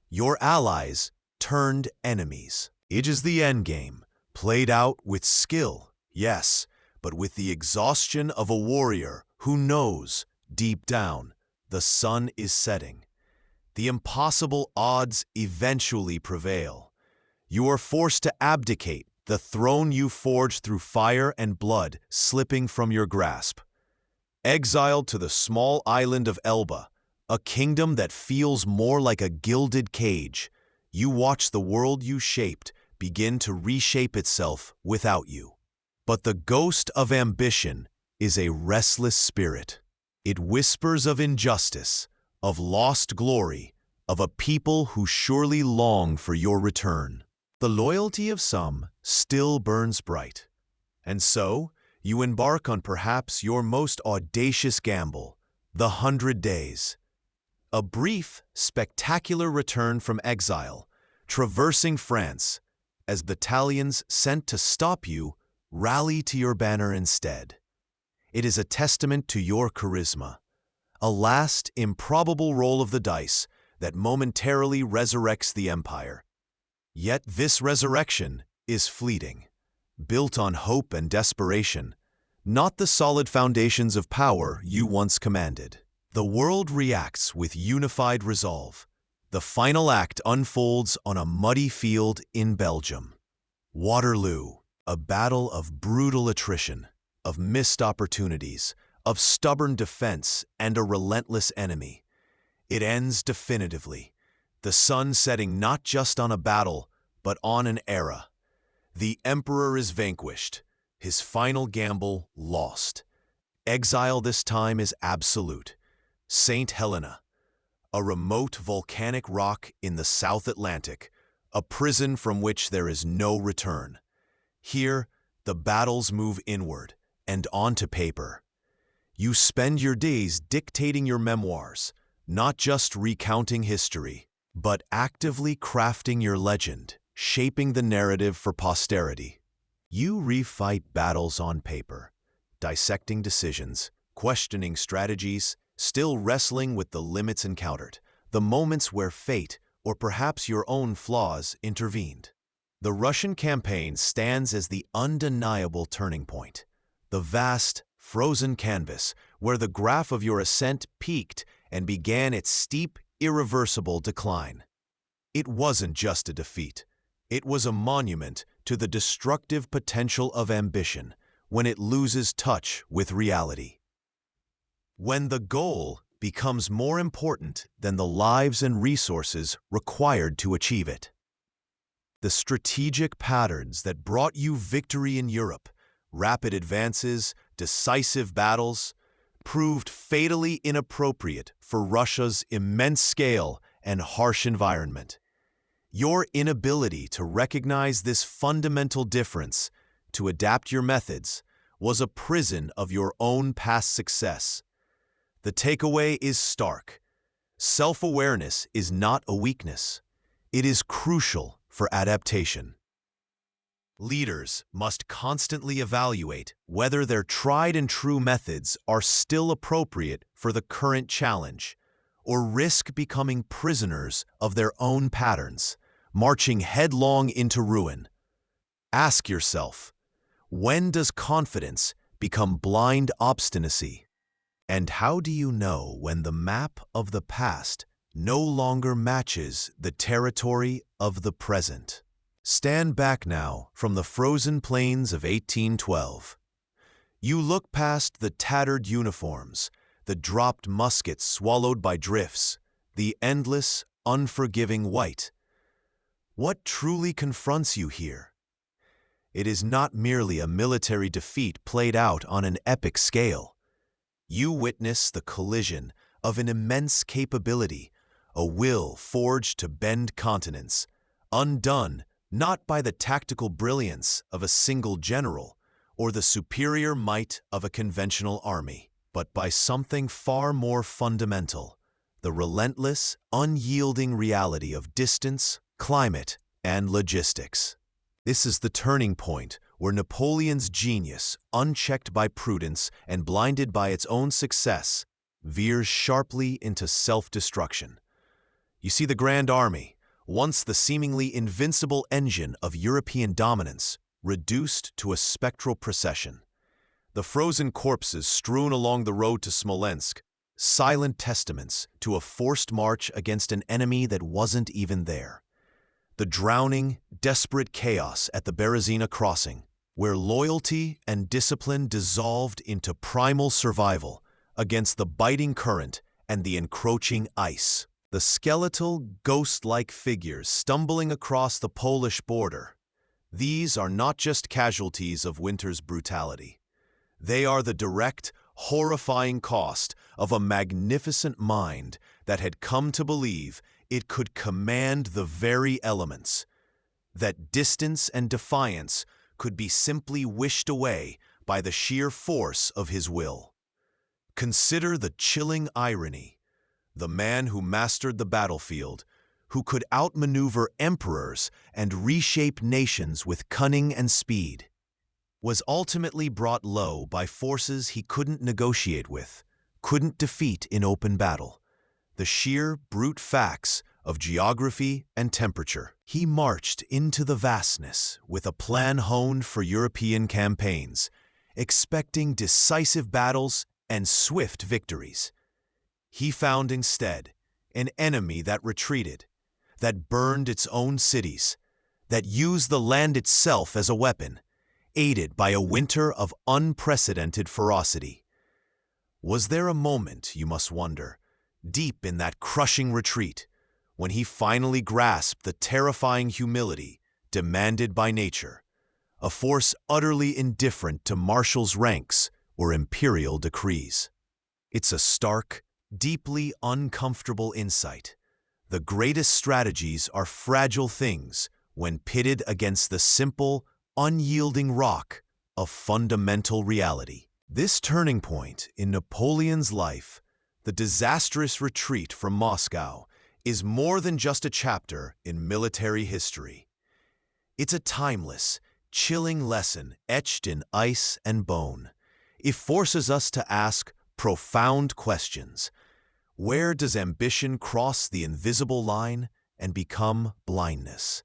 your allies turned enemies. It is the endgame, played out with skill, yes, but with the exhaustion of a warrior who knows, deep down, the sun is setting. The impossible odds eventually prevail. You are forced to abdicate the throne you forged through fire and blood slipping from your grasp. Exiled to the small island of Elba, a kingdom that feels more like a gilded cage, you watch the world you shaped begin to reshape itself without you. But the ghost of ambition is a restless spirit. It whispers of injustice, of lost glory, of a people who surely long for your return. The loyalty of some still burns bright. And so, you embark on perhaps your most audacious gamble, the 100 Days. A brief, spectacular return from exile, traversing France, as battalions sent to stop you rally to your banner instead. It is a testament to your charisma, a last, improbable roll of the dice that momentarily resurrects the empire. Yet this resurrection is fleeting, built on hope and desperation, not the solid foundations of power you once commanded. The world reacts with unified resolve. The final act unfolds on a muddy field in Belgium. Waterloo, a battle of brutal attrition, of missed opportunities, of stubborn defense and a relentless enemy. It ends definitively, the sun setting not just on a battle, but on an era. The emperor is vanquished, His final gamble lost. Exile this time is absolute. St. Helena, a remote volcanic rock in the South Atlantic, a prison from which there is no return. Here, the battles move inward and onto paper. You spend your days dictating your memoirs, not just recounting history, but actively crafting your legend, shaping the narrative for posterity. You refight battles on paper, dissecting decisions, questioning strategies, still wrestling with the limits encountered, the moments where fate, or perhaps your own flaws, intervened. The Russian campaign stands as the undeniable turning point, the vast, frozen canvas where the graph of your ascent peaked and began its steep, irreversible decline. It wasn't just a defeat. It was a monument to the destructive potential of ambition when it loses touch with reality. When the goal becomes more important than the lives and resources required to achieve it. The strategic patterns that brought you victory in Europe, rapid advances, decisive battles, proved fatally inappropriate for Russia's immense scale and harsh environment. Your inability to recognize this fundamental difference, to adapt your methods, was a prison of your own past success. The takeaway is stark. Self-awareness is not a weakness. It is crucial for adaptation. Leaders must constantly evaluate whether their tried-and-true methods are still appropriate for the current challenge, or risk becoming prisoners of their own patterns, marching headlong into ruin. Ask yourself, when does confidence become blind obstinacy? And how do you know when the map of the past no longer matches the territory of the present? Stand back now from the frozen plains of 1812. You look past the tattered uniforms, the dropped muskets swallowed by drifts, the endless, unforgiving white. What truly confronts you here? It is not merely a military defeat played out on an epic scale. You witness the collision of an immense capability, a will forged to bend continents, undone not by the tactical brilliance of a single general or the superior might of a conventional army, but by something far more fundamental, the relentless, unyielding reality of distance, climate, and logistics. This is the turning point where Napoleon's genius, unchecked by prudence and blinded by its own success, veers sharply into self-destruction. You see, the Grande Armée, once the seemingly invincible engine of European dominance, reduced to a spectral procession. The frozen corpses strewn along the road to Smolensk, silent testaments to a forced march against an enemy that wasn't even there. The drowning, desperate chaos at the Berezina crossing, where loyalty and discipline dissolved into primal survival against the biting current and the encroaching ice. The skeletal, ghost-like figures stumbling across the Polish border. These are not just casualties of winter's brutality. They are the direct, horrifying cost of a magnificent mind that had come to believe it could command the very elements, that distance and defiance could be simply wished away by the sheer force of his will. Consider the chilling irony. The man who mastered the battlefield, who could outmaneuver emperors and reshape nations with cunning and speed, was ultimately brought low by forces he couldn't negotiate with, couldn't defeat in open battle. The sheer brute facts of geography and temperature. He marched into the vastness with a plan honed for European campaigns, expecting decisive battles and swift victories. He found instead an enemy that retreated, that burned its own cities, that used the land itself as a weapon, aided by a winter of unprecedented ferocity. Was there a moment, you must wonder, deep in that crushing retreat, when he finally grasped the terrifying humility demanded by nature, a force utterly indifferent to marshal's ranks or imperial decrees. It's a stark, deeply uncomfortable insight. The greatest strategies are fragile things when pitted against the simple, unyielding rock of fundamental reality. This turning point in Napoleon's life, the disastrous retreat from Moscow, is more than just a chapter in military history. It's a timeless, chilling lesson etched in ice and bone. It forces us to ask profound questions. Where does ambition cross the invisible line and become blindness?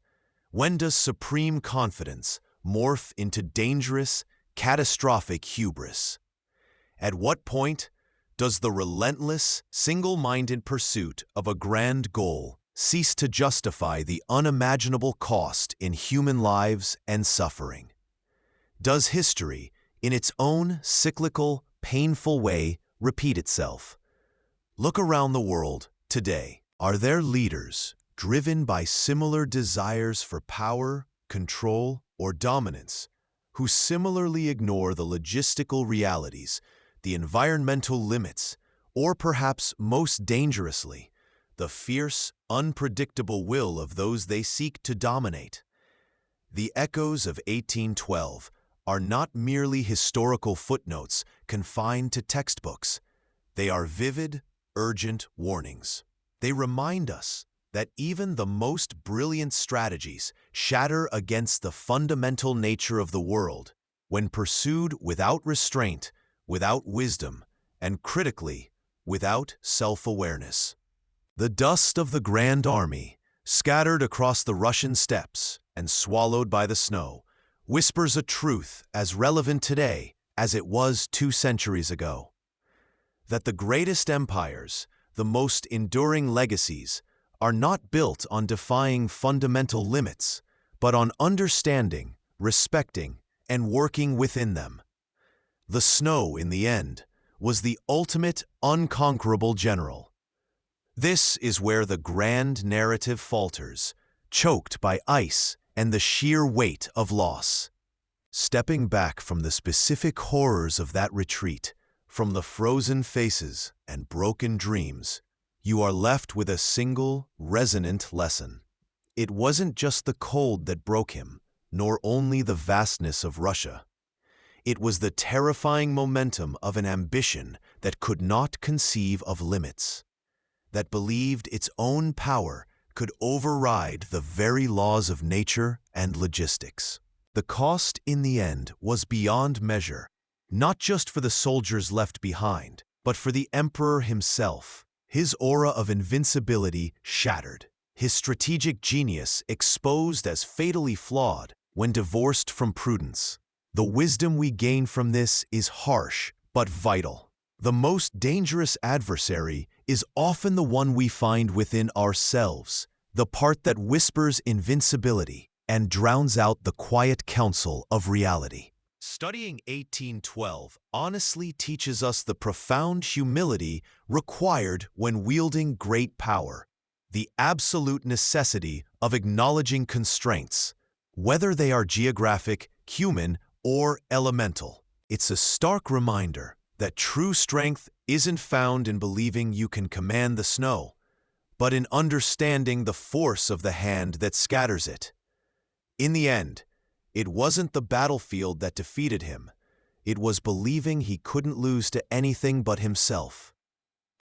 When does supreme confidence morph into dangerous, catastrophic hubris? At what point does the relentless, single-minded pursuit of a grand goal cease to justify the unimaginable cost in human lives and suffering? Does history, in its own cyclical, painful way, repeat itself? Look around the world today. Are there leaders driven by similar desires for power, control, or dominance, who similarly ignore the logistical realities, the environmental limits, or perhaps most dangerously, the fierce, unpredictable will of those they seek to dominate? The echoes of 1812 are not merely historical footnotes confined to textbooks. They are vivid, urgent warnings. They remind us that even the most brilliant strategies shatter against the fundamental nature of the world when pursued without restraint, without wisdom, and critically, without self-awareness. The dust of the Grande Armée, scattered across the Russian steppes and swallowed by the snow, whispers a truth as relevant today as it was 2 centuries ago. That the greatest empires, the most enduring legacies, are not built on defying fundamental limits, but on understanding, respecting, and working within them. The snow, in the end, was the ultimate unconquerable general. This is where the grand narrative falters, choked by ice and the sheer weight of loss. Stepping back from the specific horrors of that retreat, from the frozen faces and broken dreams, you are left with a single, resonant lesson. It wasn't just the cold that broke him, nor only the vastness of Russia. It was the terrifying momentum of an ambition that could not conceive of limits, that believed its own power could override the very laws of nature and logistics. The cost, in the end, was beyond measure, not just for the soldiers left behind, but for the emperor himself. His aura of invincibility shattered, his strategic genius exposed as fatally flawed when divorced from prudence. The wisdom we gain from this is harsh but vital. The most dangerous adversary is often the one we find within ourselves, the part that whispers invincibility and drowns out the quiet counsel of reality. Studying 1812 honestly teaches us the profound humility required when wielding great power, the absolute necessity of acknowledging constraints, whether they are geographic, human, or elemental. It's a stark reminder that true strength isn't found in believing you can command the snow, but in understanding the force of the hand that scatters it. In the end, it wasn't the battlefield that defeated him. It was believing he couldn't lose to anything but himself.